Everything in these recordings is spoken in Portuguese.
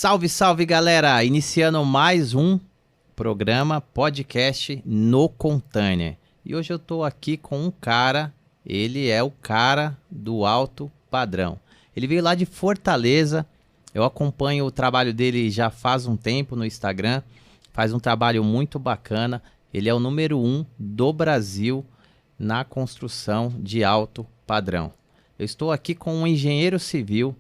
Salve, salve, galera! Iniciando mais um programa, podcast no Container. E hoje eu tô aqui com um cara, ele é o cara do alto padrão. Ele veio lá de Fortaleza, eu acompanho o trabalho dele já faz um tempo no Instagram, faz um trabalho muito bacana. Ele é o número 1 do Brasil na construção de alto padrão. Eu estou aqui com um engenheiro civil,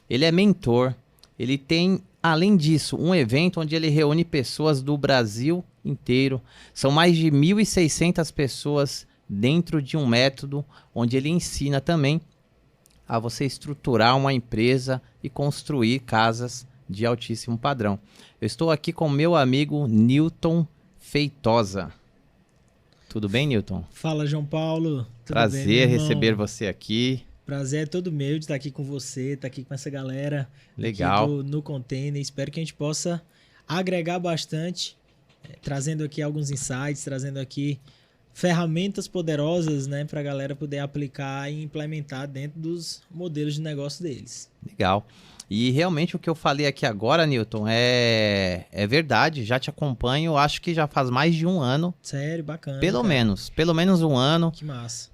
ele é mentor, ele tem, além disso, um evento onde ele reúne pessoas do Brasil inteiro. São mais de 1.600 pessoas dentro de um método onde ele ensina também a você estruturar uma empresa e construir casas de altíssimo padrão. Eu estou aqui com meu amigo Newton Feitosa. Tudo bem, Newton? Fala, João Paulo. Tudo Prazer bem, receber você aqui. Prazer é todo meu de estar aqui com você, estar aqui com essa galera. Legal. No Container. Espero que a gente possa agregar bastante, trazendo aqui alguns insights, trazendo aqui ferramentas poderosas, né, para a galera poder aplicar e implementar dentro dos modelos de negócio deles. Legal. E realmente o que eu falei aqui agora, Newton, é verdade. Já te acompanho, acho que já faz mais de um ano. Sério, bacana. Pelo menos um ano. Que massa.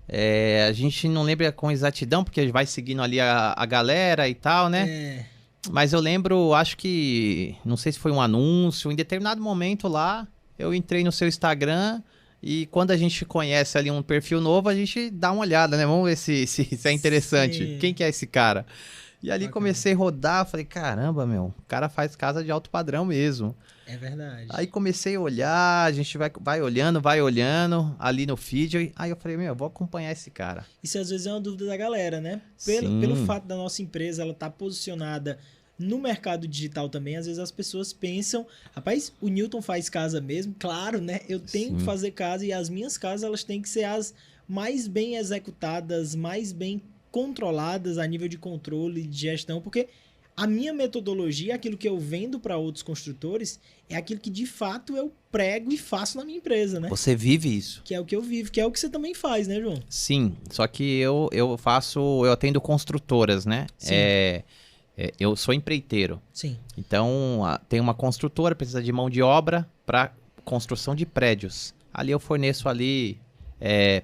A gente não lembra com exatidão, porque vai seguindo ali a galera e tal, né? Mas eu lembro, acho que, não sei se foi um anúncio, em determinado momento lá, eu entrei no seu Instagram e quando a gente conhece ali um perfil novo, a gente dá uma olhada, né? Vamos ver se é interessante. Sim. Quem que é esse cara? E ali Bacana. comecei a rodar, falei, caramba, meu, o cara faz casa de alto padrão mesmo. É verdade. Aí comecei a olhar, a gente vai olhando ali no feed, aí eu falei, meu, vou acompanhar esse cara. Isso às vezes é uma dúvida da galera, né? Sim. Pelo fato da nossa empresa ela estar posicionada no mercado digital também, às vezes as pessoas pensam, rapaz, o Newton faz casa mesmo? Claro, né? Eu tenho Sim. que fazer casa e as minhas casas elas têm que ser as mais bem executadas, mais bem controladas a nível de controle, de gestão, porque a minha metodologia, aquilo que eu vendo para outros construtores, é aquilo que de fato eu prego e faço na minha empresa, né? Você vive isso? Que é o que eu vivo, que é o que você também faz, né, João? Sim, só que eu atendo construtoras, né? Sim. Eu sou empreiteiro. Sim. Então, tem uma construtora, precisa de mão de obra para construção de prédios. Ali eu forneço ali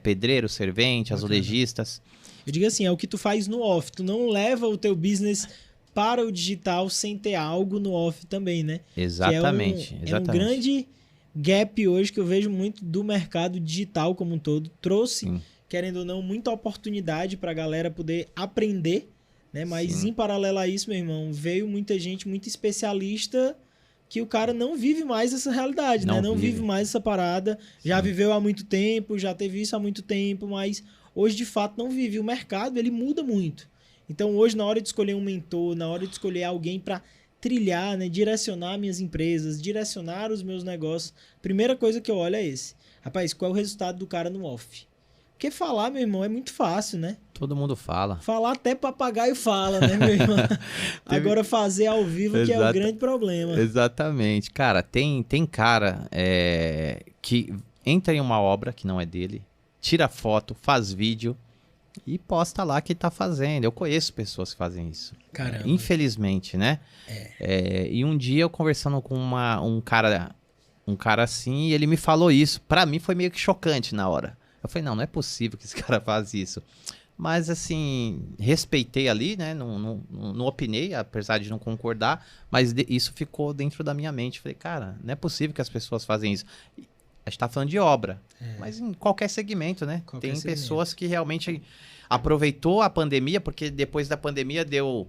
pedreiro, servente, azulejistas. Eu digo assim, é o que tu faz no off. Tu não leva o teu business para o digital sem ter algo no off também, né? Exatamente. É um grande gap hoje que eu vejo muito do mercado digital como um todo. Trouxe, Sim. querendo ou não, muita oportunidade para a galera poder aprender, né? Mas Sim. em paralelo a isso, meu irmão, veio muita gente, muito especialista que o cara não vive mais essa realidade, né? Não vive mais essa parada. Já Sim. viveu há muito tempo, já teve isso há muito tempo, mas hoje de fato não vive. O mercado, ele muda muito. Então hoje, na hora de escolher um mentor, na hora de escolher alguém para trilhar, né, direcionar minhas empresas, direcionar os meus negócios, a primeira coisa que eu olho é esse. Rapaz, qual é o resultado do cara no off? Porque falar, meu irmão, é muito fácil, né? Todo mundo fala. Falar até papagaio fala, né, meu irmão? Agora fazer ao vivo que é o grande problema. Exatamente. Cara, tem cara que entra em uma obra que não é dele, tira foto, faz vídeo e posta lá que tá fazendo. Eu conheço pessoas que fazem isso. Caramba. Infelizmente, né? E um dia eu conversando com um cara assim, e ele me falou isso. Pra mim foi meio que chocante na hora. Eu falei, não é possível que esse cara faz isso. Mas assim, respeitei ali, né? Não opinei, apesar de não concordar, mas isso ficou dentro da minha mente. Falei, cara, não é possível que as pessoas fazem isso. A gente tá falando de obra, mas em qualquer segmento, né? Tem pessoas que realmente aproveitou a pandemia, porque depois da pandemia deu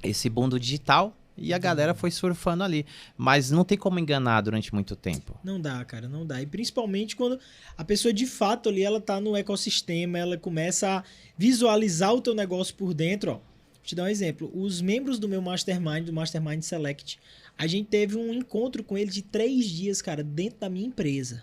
esse boom do digital e a galera foi surfando ali. Mas não tem como enganar durante muito tempo. Não dá, cara, não dá. E principalmente quando a pessoa de fato ali, ela tá no ecossistema, ela começa a visualizar o teu negócio por dentro, ó. Vou te dar um exemplo. Os membros do meu Mastermind, do Mastermind Select, a gente teve um encontro com eles de 3 dias, cara, dentro da minha empresa.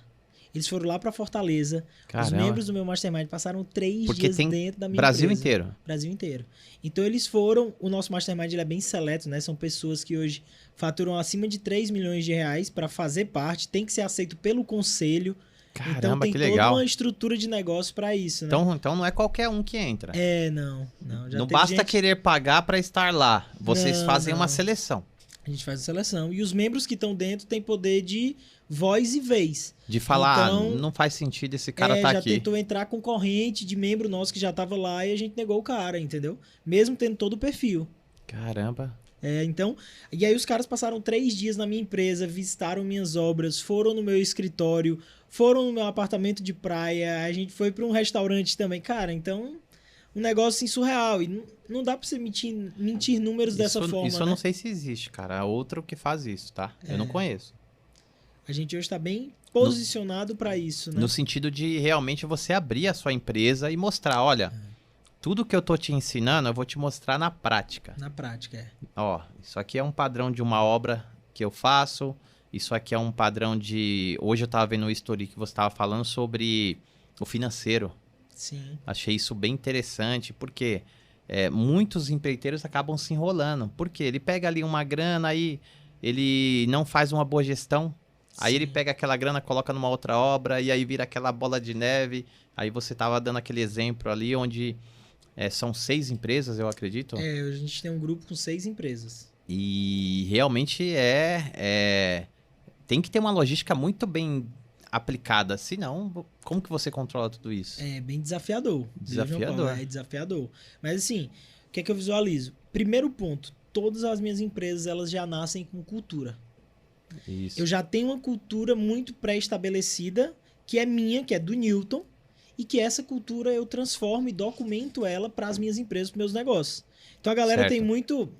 Eles foram lá pra Fortaleza. Caramba. Os membros do meu Mastermind passaram 3 Porque dias tem dentro da minha Brasil empresa. inteiro. Brasil inteiro. Então eles foram, o nosso Mastermind ele é bem seleto, né? São pessoas que hoje faturam acima de 3 milhões de reais para fazer parte, tem que ser aceito pelo conselho. Caramba, então tem que toda legal. uma estrutura de negócio para isso, né? Então não é qualquer um que entra. Não. Já Não teve basta gente... querer pagar para estar lá. Vocês Não, fazem não. uma seleção. A gente faz a seleção. E os membros que estão dentro têm poder de voz e vez. De falar, Então, não faz sentido esse cara tá já aqui. tentou entrar concorrente de membro nosso que já estava lá e a gente negou o cara, entendeu? Mesmo tendo todo o perfil. Caramba. Então, e aí os caras passaram 3 dias na minha empresa, visitaram minhas obras, foram no meu escritório, foram no meu apartamento de praia, a gente foi para um restaurante também. Cara, então, um negócio assim, surreal. E não dá para você mentir números dessa forma, Isso né? eu não sei se existe, cara. É outro que faz isso, tá? Eu não conheço. A gente hoje está bem posicionado para isso, né? No sentido de realmente você abrir a sua empresa e mostrar, olha, tudo que eu tô te ensinando, eu vou te mostrar na prática. Na prática, Ó, isso aqui é um padrão de uma obra que eu faço. Isso aqui é um padrão de... Hoje eu tava vendo o history que você tava falando sobre o financeiro. Sim. Achei isso bem interessante, porque muitos empreiteiros acabam se enrolando. Porque ele pega ali uma grana, aí ele não faz uma boa gestão. Aí ele pega aquela grana, coloca numa outra obra, e aí vira aquela bola de neve. Aí você tava dando aquele exemplo ali, onde são 6 empresas, eu acredito. Hoje a gente tem um grupo com 6 empresas. E realmente tem que ter uma logística muito bem aplicada. Senão, como que você controla tudo isso? É bem desafiador. Desafiador. É desafiador. Mas assim, o que é que eu visualizo? Primeiro ponto, todas as minhas empresas elas já nascem com cultura. Isso. Eu já tenho uma cultura muito pré-estabelecida, que é minha, que é do Newton, e que essa cultura eu transformo e documento ela para as minhas empresas, para meus negócios. Então a galera tem muito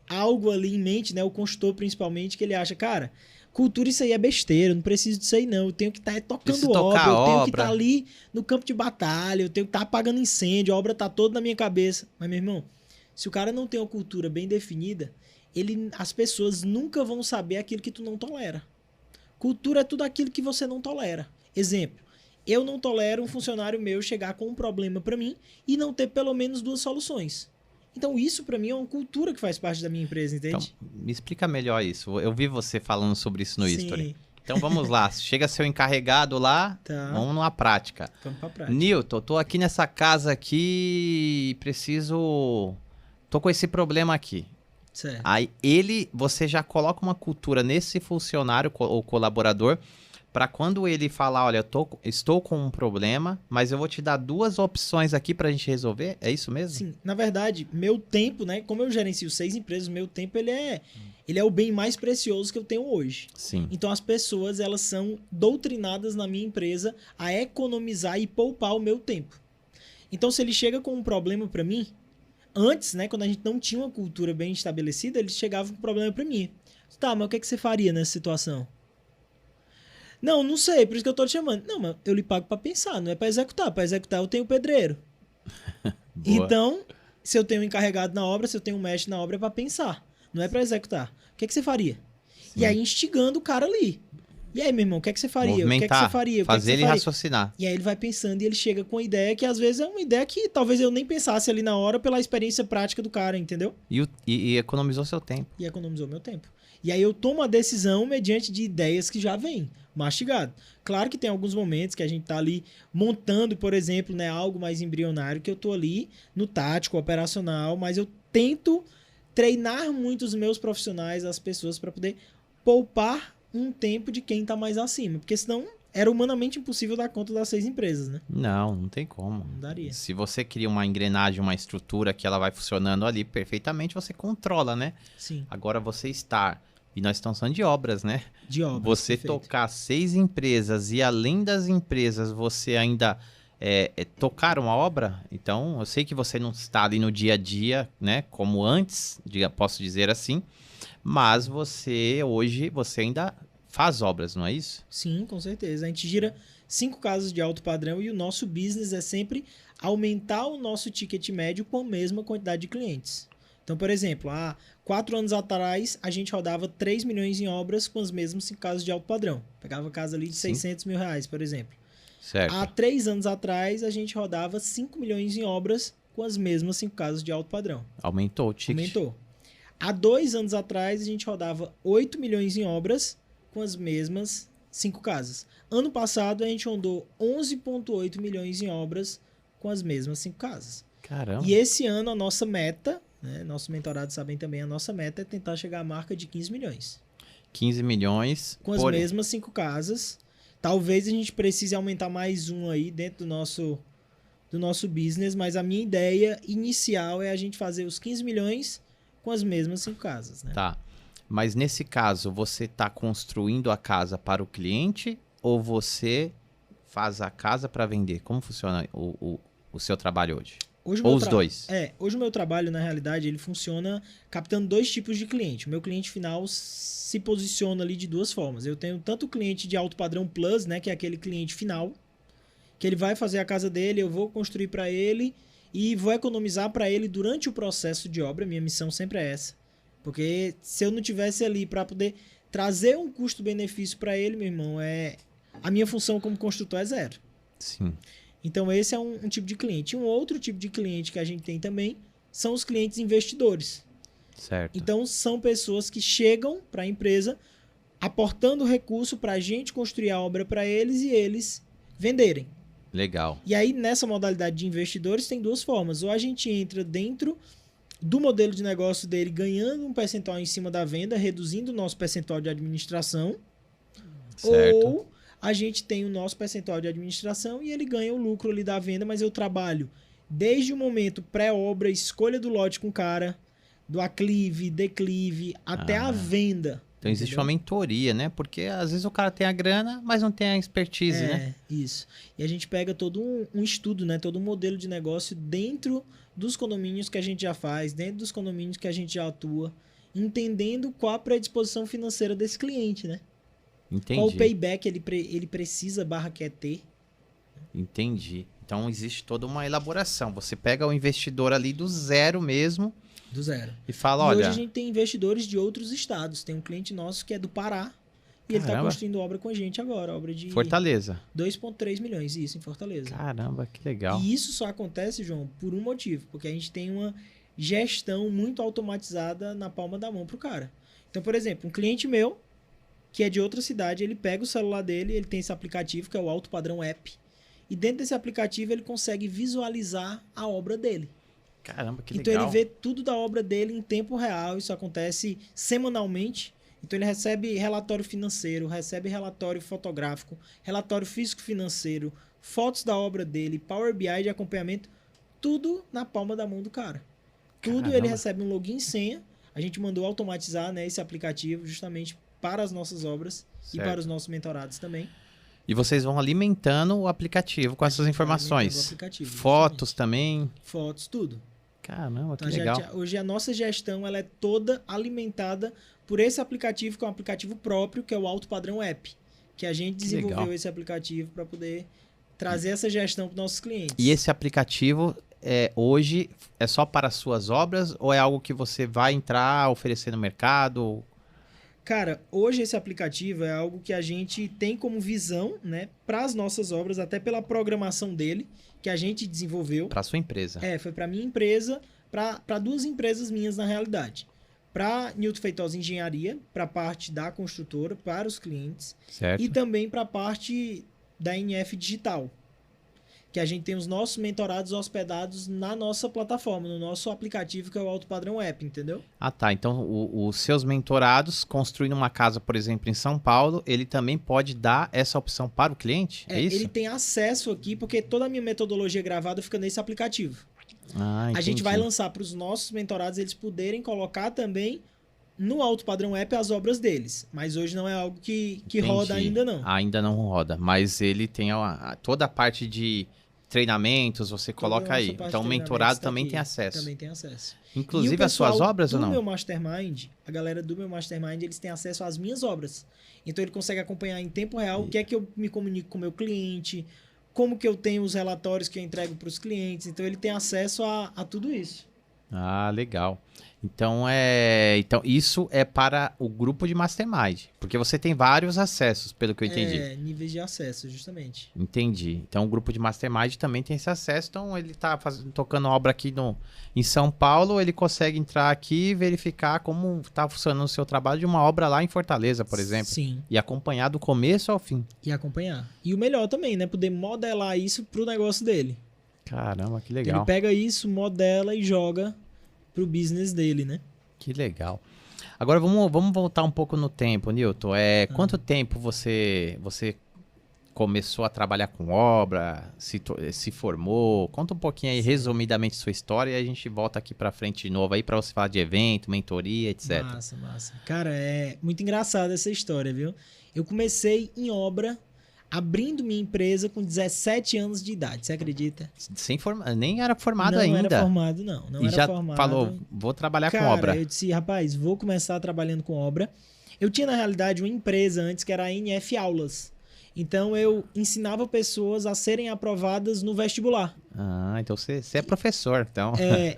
algo ali em mente, né? O consultor principalmente, que ele acha, cara, cultura isso aí é besteira, eu não preciso disso aí não, eu tenho que estar tocando obra, eu tenho que estar ali no campo de batalha, eu tenho que estar apagando incêndio, a obra tá toda na minha cabeça. Mas, meu irmão, se o cara não tem uma cultura bem definida, as pessoas nunca vão saber aquilo que tu não tolera. Cultura é tudo aquilo que você não tolera. Exemplo, eu não tolero um funcionário meu chegar com um problema para mim e não ter pelo menos 2 soluções. Então isso para mim é uma cultura que faz parte da minha empresa, entende? Então, me explica melhor isso. Eu vi você falando sobre isso no Sim. history. Então vamos lá, chega seu encarregado lá, vamos numa prática. Vamos pra prática. Newton, tô aqui nessa casa aqui e tô com esse problema aqui. Certo. Aí você já coloca uma cultura nesse funcionário ou colaborador para quando ele falar, olha, estou com um problema, mas eu vou te dar 2 opções aqui pra gente resolver. É isso mesmo? Sim, na verdade, meu tempo, né? Como eu gerencio 6 empresas, meu tempo ele é o bem mais precioso que eu tenho hoje. Sim. Então as pessoas elas são doutrinadas na minha empresa a economizar e poupar o meu tempo. Então se ele chega com um problema para mim, antes, né, quando a gente não tinha uma cultura bem estabelecida, ele chegava com um problema para mim. Tá, mas o que é que você faria nessa situação? Não sei, por isso que eu tô te chamando. Não, mas eu lhe pago para pensar, não é para executar. Para executar eu tenho o pedreiro. Então, se eu tenho um encarregado na obra, se eu tenho um mestre na obra, é para pensar, não é para executar. O que é que você faria? Sim. E aí instigando o cara ali. E aí, meu irmão, o que é que você faria? Movimentar, o que é que você faria? Fazer ele raciocinar. E aí ele vai pensando e ele chega com uma ideia que às vezes é uma ideia que talvez eu nem pensasse ali na hora pela experiência prática do cara, entendeu? E economizou seu tempo. E economizou meu tempo. E aí eu tomo a decisão mediante de ideias que já vêm, mastigado. Claro que tem alguns momentos que a gente tá ali montando, por exemplo, né, algo mais embrionário, que eu tô ali no tático, operacional, mas eu tento treinar muito os meus profissionais, as pessoas, para poder poupar um tempo de quem tá mais acima. Porque senão era humanamente impossível dar conta das 6 empresas, né? Não tem como. Não daria. Se você cria uma engrenagem, uma estrutura que ela vai funcionando ali perfeitamente, você controla, né? Sim. Agora você estar... E nós estamos falando de obras, né? De obras, você perfeito. tocar 6 empresas e além das empresas você ainda tocar uma obra, então eu sei que você não está ali no dia a dia, né? Como antes, posso dizer assim, mas hoje você ainda faz obras, não é isso? Sim, com certeza. A gente gira 5 casas de alto padrão e o nosso business é sempre aumentar o nosso ticket médio com a mesma quantidade de clientes. Então, por exemplo, há 4 anos atrás, a gente rodava 3 milhões em obras com as mesmas 5 casas de alto padrão. Pegava casa ali de 600 mil reais, por exemplo. Certo. Há 3 anos atrás, a gente rodava 5 milhões em obras com as mesmas 5 casas de alto padrão. Aumentou o ticket. Aumentou. Há 2 anos atrás, a gente rodava 8 milhões em obras com as mesmas 5 casas. Ano passado, a gente rodou 11,8 milhões em obras com as mesmas 5 casas. Caramba. E esse ano, a nossa meta né? Nossos mentorados sabem também, a nossa meta é tentar chegar à marca de 15 milhões. 15 milhões. Com as mesmas 5 casas. Talvez a gente precise aumentar mais um aí dentro do nosso business, mas a minha ideia inicial é a gente fazer os 15 milhões com as mesmas 5 casas, né? Tá. Mas nesse caso, você está construindo a casa para o cliente ou você faz a casa para vender? Como funciona o seu trabalho hoje? Ou os dois? Hoje o meu trabalho, na realidade, ele funciona captando 2 tipos de cliente. O meu cliente final se posiciona ali de 2 formas. Eu tenho tanto o cliente de alto padrão plus, né, que é aquele cliente final, que ele vai fazer a casa dele, eu vou construir para ele e vou economizar para ele durante o processo de obra. Minha missão sempre é essa. Porque se eu não tivesse ali para poder trazer um custo-benefício para ele, meu irmão, a minha função como construtor é zero. Sim. Então esse é um tipo de cliente. Um outro tipo de cliente que a gente tem também são os clientes investidores. Certo. Então são pessoas que chegam para a empresa aportando recurso para a gente construir a obra para eles e eles venderem. Legal. E aí nessa modalidade de investidores tem 2 formas. Ou a gente entra dentro do modelo de negócio dele ganhando um percentual em cima da venda, reduzindo o nosso percentual de administração. Certo. Ou a gente tem o nosso percentual de administração e ele ganha o lucro ali da venda, mas eu trabalho desde o momento pré-obra, escolha do lote com o cara, do aclive, declive, até a venda. Então existe uma mentoria, né? Porque às vezes o cara tem a grana, mas não tem a expertise, né? Isso. E a gente pega todo um estudo, né? Todo um modelo de negócio dentro dos condomínios que a gente já faz, dentro dos condomínios que a gente já atua, entendendo qual a predisposição financeira desse cliente, né? Entendi. Qual o payback ele precisa quer ter. Entendi. Então existe toda uma elaboração. Você pega o investidor ali do zero mesmo. Do zero. E fala, E olha... hoje a gente tem investidores de outros estados. Tem um cliente nosso que é do Pará. E ele está construindo obra com a gente agora. Obra de... Fortaleza. 2,3 milhões, isso, em Fortaleza. Caramba, que legal. E isso só acontece, João, por um motivo. Porque a gente tem uma gestão muito automatizada na palma da mão pro cara. Então, por exemplo, um cliente meu, que é de outra cidade, ele pega o celular dele, ele tem esse aplicativo, que é o Alto Padrão App. E dentro desse aplicativo ele consegue visualizar a obra dele. Caramba, que então legal. Ele vê tudo da obra dele em tempo real, isso acontece semanalmente. Então ele recebe relatório financeiro, recebe relatório fotográfico, relatório físico-financeiro, fotos da obra dele, Power BI de acompanhamento, tudo na palma da mão do cara. Tudo. Caramba. Ele recebe um login e senha. A gente mandou automatizar, né, esse aplicativo justamente para as nossas obras Certo. e para os nossos mentorados também. E vocês vão alimentando o aplicativo com essas informações. Fotos também. Fotos, tudo. Caramba, que então, legal. Hoje a nossa gestão ela é toda alimentada por esse aplicativo, que é um aplicativo próprio, que é o Alto Padrão App. Que a gente desenvolveu esse aplicativo para poder trazer essa gestão para os nossos clientes. E esse aplicativo hoje é só para as suas obras ou é algo que você vai entrar, oferecer no mercado? Cara, hoje esse aplicativo é algo que a gente tem como visão, né, para as nossas obras, até pela programação dele, que a gente desenvolveu. Para sua empresa. Foi para minha empresa, para 2 empresas minhas na realidade. Para Newton Feitosa Engenharia, para a parte da construtora, para os clientes. Certo. E também para a parte da NF Digital. Que a gente tem os nossos mentorados hospedados na nossa plataforma, no nosso aplicativo, que é o Alto Padrão App, entendeu? Ah, tá. Então, os seus mentorados, construindo uma casa, por exemplo, em São Paulo, ele também pode dar essa opção para o cliente? É isso? Ele tem acesso aqui, porque toda a minha metodologia gravada fica nesse aplicativo. Ah, entendi. A gente vai lançar para os nossos mentorados eles poderem colocar também no Alto Padrão App as obras deles. Mas hoje não é algo que roda ainda não. Ainda não roda, mas ele tem toda a parte de treinamentos, você coloca aí. Então o mentorado também tem acesso. Também tem acesso. Inclusive as suas obras ou não? Do meu Mastermind, a galera do meu Mastermind, eles têm acesso às minhas obras. Então ele consegue acompanhar em tempo real o que é que eu me comunico com o meu cliente, como que eu tenho os relatórios que eu entrego para os clientes. Então ele tem acesso a tudo isso. Ah, legal. Então, isso é para o grupo de Mastermind, porque você tem vários acessos, pelo que eu entendi. Níveis de acesso, justamente. Entendi. Então, o grupo de Mastermind também tem esse acesso. Então, ele está tocando obra aqui em São Paulo, ele consegue entrar aqui e verificar como está funcionando o seu trabalho de uma obra lá em Fortaleza, por exemplo. Sim. E acompanhar do começo ao fim. E acompanhar. E o melhor também, né? Poder modelar isso pro negócio dele. Caramba, que legal. Ele pega isso, modela e joga pro business dele, né? Que legal. Agora vamos voltar um pouco no tempo, Newton. Quanto tempo você começou a trabalhar com obra, se formou? Conta um pouquinho aí, resumidamente, sua história, e a gente volta aqui pra frente de novo aí pra você falar de evento, mentoria, etc. Massa. Cara, é muito engraçada essa história, viu? Eu comecei em obra, abrindo minha empresa com 17 anos de idade, você acredita? Nem era formado não ainda. Não era formado, não. Não e era já formado. falou, vou trabalhar Cara, com obra. Eu disse, rapaz, vou começar trabalhando com obra. Eu tinha, na realidade, uma empresa antes que era a NF Aulas. Então, eu ensinava pessoas a serem aprovadas no vestibular. Ah, então você é professor, então.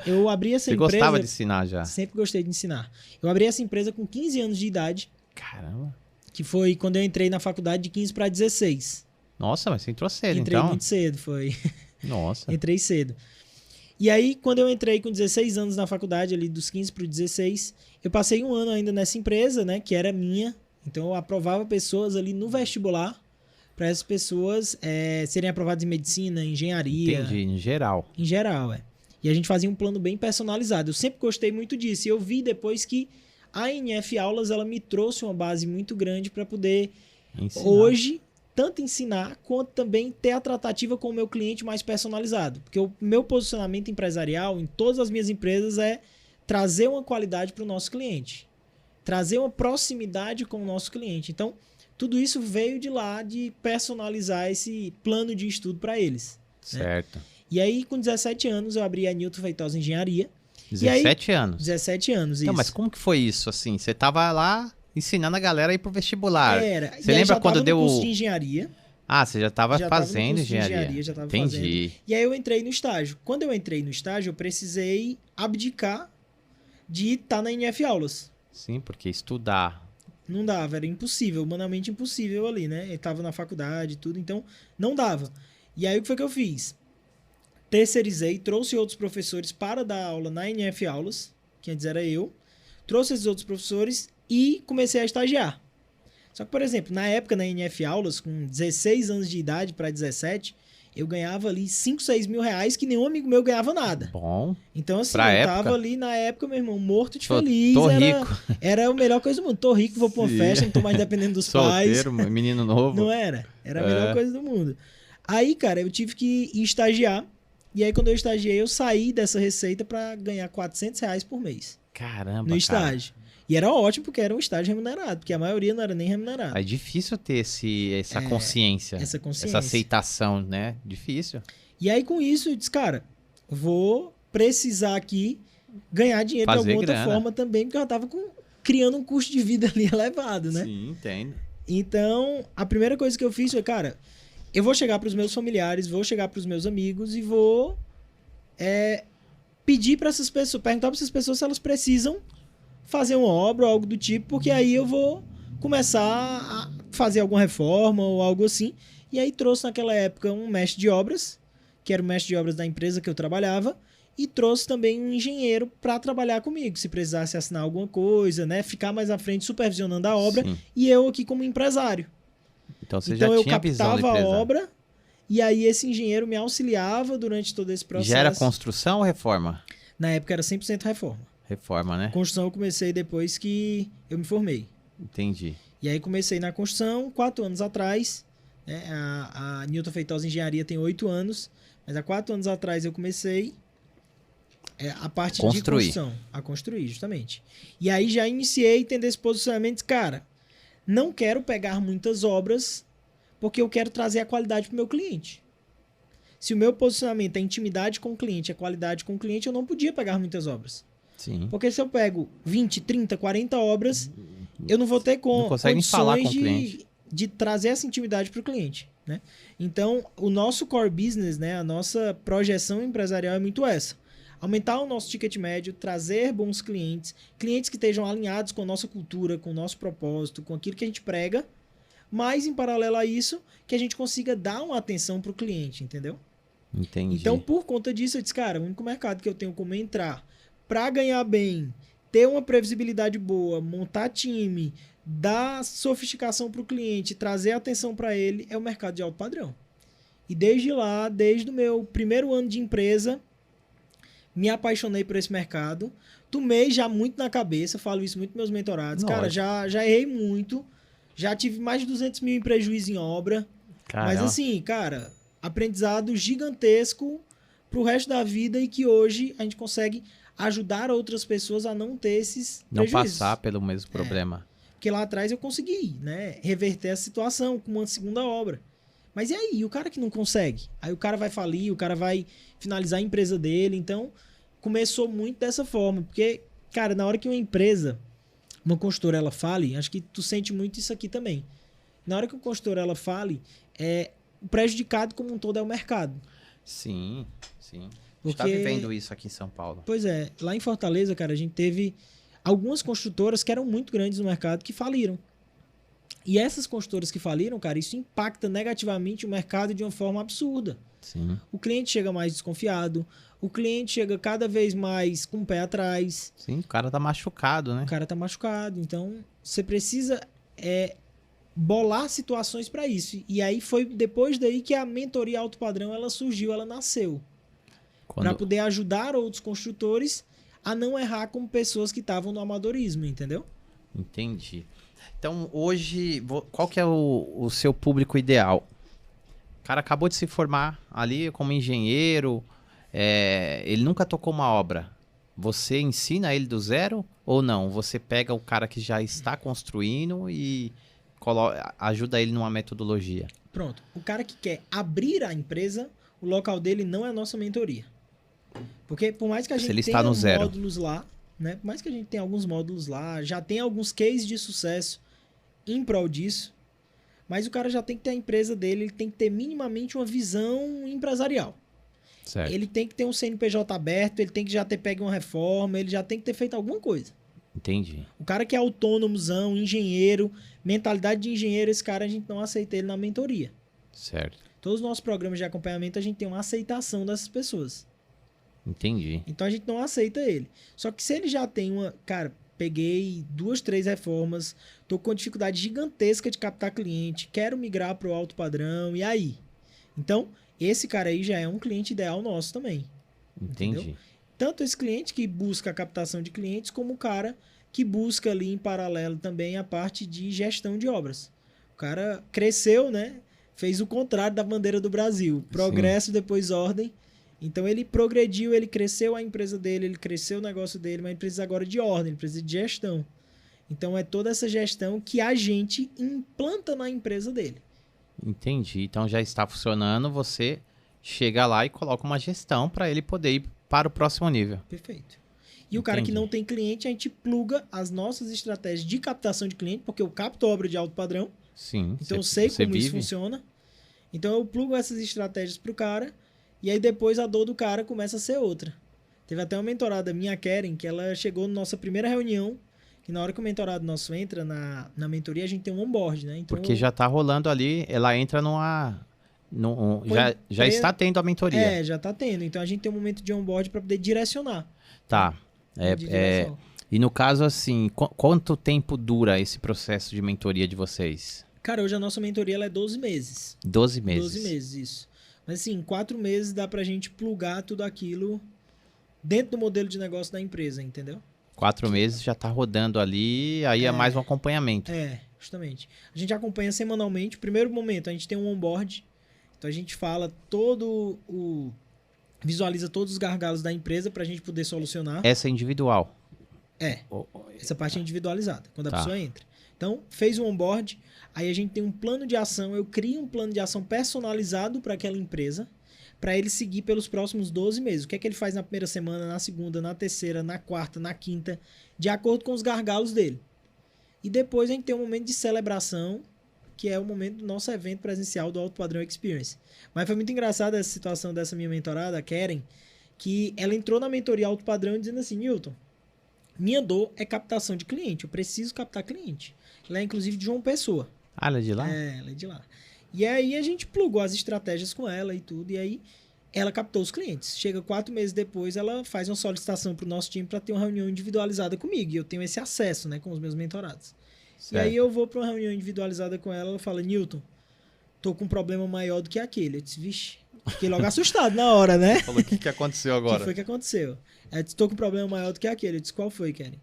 Eu abri essa empresa... Você gostava de ensinar já? Sempre gostei de ensinar. Eu abri essa empresa com 15 anos de idade. Caramba. Que foi quando eu entrei na faculdade de 15 para 16. Nossa, mas você entrou cedo, Entrei então. muito cedo, foi. Nossa. Entrei cedo. E aí, quando eu entrei com 16 anos na faculdade, ali dos 15 para 16, eu passei um ano ainda nessa empresa, né, que era minha. Então, eu aprovava pessoas ali no vestibular para essas pessoas serem aprovadas em medicina, engenharia. Entendi, em geral. Em geral, E a gente fazia um plano bem personalizado. Eu sempre gostei muito disso. E eu vi depois que a NF Aulas, ela me trouxe uma base muito grande para poder, ensinar. Hoje, tanto ensinar, quanto também ter a tratativa com o meu cliente mais personalizado. Porque o meu posicionamento empresarial em todas as minhas empresas é trazer uma qualidade para o nosso cliente. Trazer uma proximidade com o nosso cliente. Então, tudo isso veio de lá de personalizar esse plano de estudo para eles. Certo. Né? E aí, com 17 anos, eu abri a Newton Feitosa Engenharia. 17 anos? 17 anos, então, isso. Mas como que foi isso, assim? Você tava lá ensinando a galera a ir pro vestibular. Era. Você lembra quando deu o curso de engenharia. Ah, você já estava fazendo no engenharia. Já estava Entendi. fazendo. E aí eu entrei no estágio. Quando eu entrei no estágio, eu precisei abdicar de estar na NF Aulas. Sim, porque estudar... Não dava, era impossível, humanamente impossível ali, né? Eu estava na faculdade e tudo, então não dava. E aí o que foi que eu fiz? Terceirizei, trouxe outros professores para dar aula na NF Aulas, que antes era eu, trouxe esses outros professores e comecei a estagiar. Só que, por exemplo, na época na NF Aulas, com 16 anos de idade para 17, eu ganhava ali 5, 6 mil reais, que nenhum amigo meu ganhava nada. Bom. Então, assim, pra eu época, tava ali na época, meu irmão, morto de feliz. Tô rico. Era a melhor coisa do mundo. Tô rico, vou pra uma festa, não tô mais dependendo dos pais. Solteiro, menino novo. Não era? Era a melhor coisa do mundo. Aí, cara, eu tive que ir estagiar. E aí, quando eu estagiei, eu saí dessa receita pra ganhar 400 reais por mês. Caramba, no estágio. E era ótimo, porque era um estágio remunerado, porque a maioria não era nem remunerado. É difícil ter essa consciência. Essa consciência. Essa aceitação, né? Difícil. E aí, com isso, eu disse, cara, vou precisar aqui ganhar dinheiro de alguma outra forma também, porque eu já tava criando um custo de vida ali elevado, né? Sim, entendo. Então, a primeira coisa que eu fiz foi, cara, eu vou chegar pros meus familiares, vou chegar pros meus amigos e vou pedir para essas pessoas, perguntar para essas pessoas se elas precisam fazer uma obra ou algo do tipo, porque aí eu vou começar a fazer alguma reforma ou algo assim. E aí trouxe naquela época um mestre de obras, que era o mestre de obras da empresa que eu trabalhava, e trouxe também um engenheiro para trabalhar comigo, se precisasse assinar alguma coisa, né, ficar mais à frente supervisionando a obra. Sim. E eu aqui como empresário. Então você já tinha visão da empresa. Eu captava a obra e aí esse engenheiro me auxiliava durante todo esse processo. Já era construção ou reforma? Na época era 100% reforma. Reforma, né? Construção eu comecei depois que eu me formei. Entendi. E aí comecei na construção 4 anos atrás. Né? A Newton Feitosa Engenharia tem 8 anos. Mas há 4 anos atrás eu comecei a parte de construção. A construir, justamente. E aí já iniciei tendo esse posicionamento. Cara, não quero pegar muitas obras porque eu quero trazer a qualidade para o meu cliente. Se o meu posicionamento é intimidade com o cliente, é qualidade com o cliente, eu não podia pegar muitas obras. Sim. Porque se eu pego 20, 30, 40 obras, eu não vou ter condições falar com o cliente. De trazer essa intimidade para o cliente. Né? Então, o nosso core business, né, a nossa projeção empresarial é muito essa. Aumentar o nosso ticket médio, trazer bons clientes, clientes que estejam alinhados com a nossa cultura, com o nosso propósito, com aquilo que a gente prega, mas, em paralelo a isso, que a gente consiga dar uma atenção para o cliente, entendeu? Entendi. Então, por conta disso, eu disse, cara, o único mercado que eu tenho como entrar para ganhar bem, ter uma previsibilidade boa, montar time, dar sofisticação para o cliente, trazer atenção para ele, é o mercado de alto padrão. E desde lá, desde o meu primeiro ano de empresa, me apaixonei por esse mercado, tomei já muito na cabeça, falo isso muito nos meus mentorados. Cara, já errei muito, já tive mais de 200 mil em prejuízo em obra. Caramba. Mas assim, cara, aprendizado gigantesco pro resto da vida e que hoje a gente consegue ajudar outras pessoas a não ter esses Não prejuízos. passar pelo mesmo problema. Porque lá atrás eu consegui, né, reverter a situação com uma segunda obra. Mas e aí? E o cara que não consegue? Aí o cara vai falir, o cara vai finalizar a empresa dele. Então, começou muito dessa forma. Porque, cara, na hora que uma empresa, uma consultora, ela fale, acho que tu sente muito isso aqui também. Na hora que uma consultora, ela fale, o prejudicado como um todo é o mercado. Sim, sim. A gente Porque... tá vivendo isso aqui em São Paulo. Pois é. Lá em Fortaleza, cara, a gente teve algumas construtoras que eram muito grandes no mercado que faliram. E essas construtoras que faliram, cara, isso impacta negativamente o mercado de uma forma absurda. Sim. O cliente chega mais desconfiado, o cliente chega cada vez mais com o pé atrás. Sim, o cara tá machucado, né? O cara tá machucado. Então, você precisa bolar situações para isso. E aí foi depois daí que a mentoria alto padrão ela surgiu, ela nasceu. Para poder ajudar outros construtores a não errar como pessoas que estavam no amadorismo, entendeu? Entendi. Então, hoje, qual que é o seu público ideal? O cara acabou de se formar ali como engenheiro, ele nunca tocou uma obra. Você ensina ele do zero ou não? Você pega o cara que já está construindo e ajuda ele numa metodologia? Pronto. O cara que quer abrir a empresa, o local dele não é a nossa mentoria. Porque por mais que a gente tenha módulos lá, né? Por mais que a gente tenha alguns módulos lá, já tem alguns cases de sucesso em prol disso, mas o cara já tem que ter a empresa dele, ele tem que ter minimamente uma visão empresarial. Certo. Ele tem que ter um CNPJ aberto, ele tem que já ter pego uma reforma, ele já tem que ter feito alguma coisa. Entendi. O cara que é autônomozão, engenheiro, mentalidade de engenheiro, esse cara a gente não aceita ele na mentoria. Certo. Todos os nossos programas de acompanhamento a gente tem uma aceitação dessas pessoas. Entendi. Então a gente não aceita ele. Só que se ele já tem uma... Cara, peguei 2, 3 reformas, tô com dificuldade gigantesca de captar cliente, quero migrar pro alto padrão, e aí? Então, esse cara aí já é um cliente ideal nosso também. Entendi. Entendeu? Tanto esse cliente que busca a captação de clientes, como o cara que busca ali em paralelo também a parte de gestão de obras. O cara cresceu, né? Fez o contrário da bandeira do Brasil. Progresso, sim, depois ordem. Então ele progrediu, ele cresceu a empresa dele, ele cresceu o negócio dele, mas ele precisa agora de ordem, ele precisa de gestão. Então é toda essa gestão que a gente implanta na empresa dele. Entendi. Então já está funcionando, você chega lá e coloca uma gestão para ele poder ir para o próximo nível. Perfeito. E o cara que não tem cliente, a gente pluga as nossas estratégias de captação de cliente, porque eu capto obra de alto padrão. Sim. Então eu sei como isso funciona. Então eu plugo essas estratégias pro cara. E aí depois a dor do cara começa a ser outra. Teve até uma mentorada minha, Keren, que ela chegou na nossa primeira reunião, que na hora que o mentorado nosso entra na mentoria, a gente tem um onboard, né? Então, porque já tá rolando ali, ela entra já está tendo a mentoria. Já tá tendo. Então a gente tem um momento de onboard para poder direcionar. Tá. E no caso, assim, quanto tempo dura esse processo de mentoria de vocês? Cara, hoje a nossa mentoria ela é 12 meses. 12 meses? 12 meses, isso. Mas assim, 4 meses dá pra gente plugar tudo aquilo dentro do modelo de negócio da empresa, entendeu? 4 meses já tá rodando ali, aí é mais um acompanhamento. Justamente. A gente acompanha semanalmente. Primeiro momento, a gente tem um onboard. Então a gente fala visualiza todos os gargalos da empresa pra gente poder solucionar. Essa é individual? Essa parte é individualizada, quando a pessoa entra. Então, fez o onboard, aí a gente tem um plano de ação, eu crio um plano de ação personalizado para aquela empresa, para ele seguir pelos próximos 12 meses. O que é que ele faz na primeira semana, na segunda, na terceira, na quarta, na quinta, de acordo com os gargalos dele. E depois a gente tem um momento de celebração, que é o momento do nosso evento presencial do Alto Padrão Experience. Mas foi muito engraçada essa situação dessa minha mentorada, a Keren, que ela entrou na mentoria Alto Padrão dizendo assim, Newton, minha dor é captação de cliente, eu preciso captar cliente. Ela é inclusive de João Pessoa. Ah, ela é de lá? Ela é de lá. E aí a gente plugou as estratégias com ela e tudo, e aí ela captou os clientes. Chega 4 meses depois, ela faz uma solicitação para o nosso time para ter uma reunião individualizada comigo, e eu tenho esse acesso, né, com os meus mentorados. Certo. E aí eu vou para uma reunião individualizada com ela, ela fala, Newton, tô com um problema maior do que aquele. Eu disse, vixe, Fiquei logo assustado na hora, né? Falou, o que aconteceu O agora? que foi que aconteceu? Eu disse, tô com um problema maior do que aquele. Eu disse, qual foi, Kelly?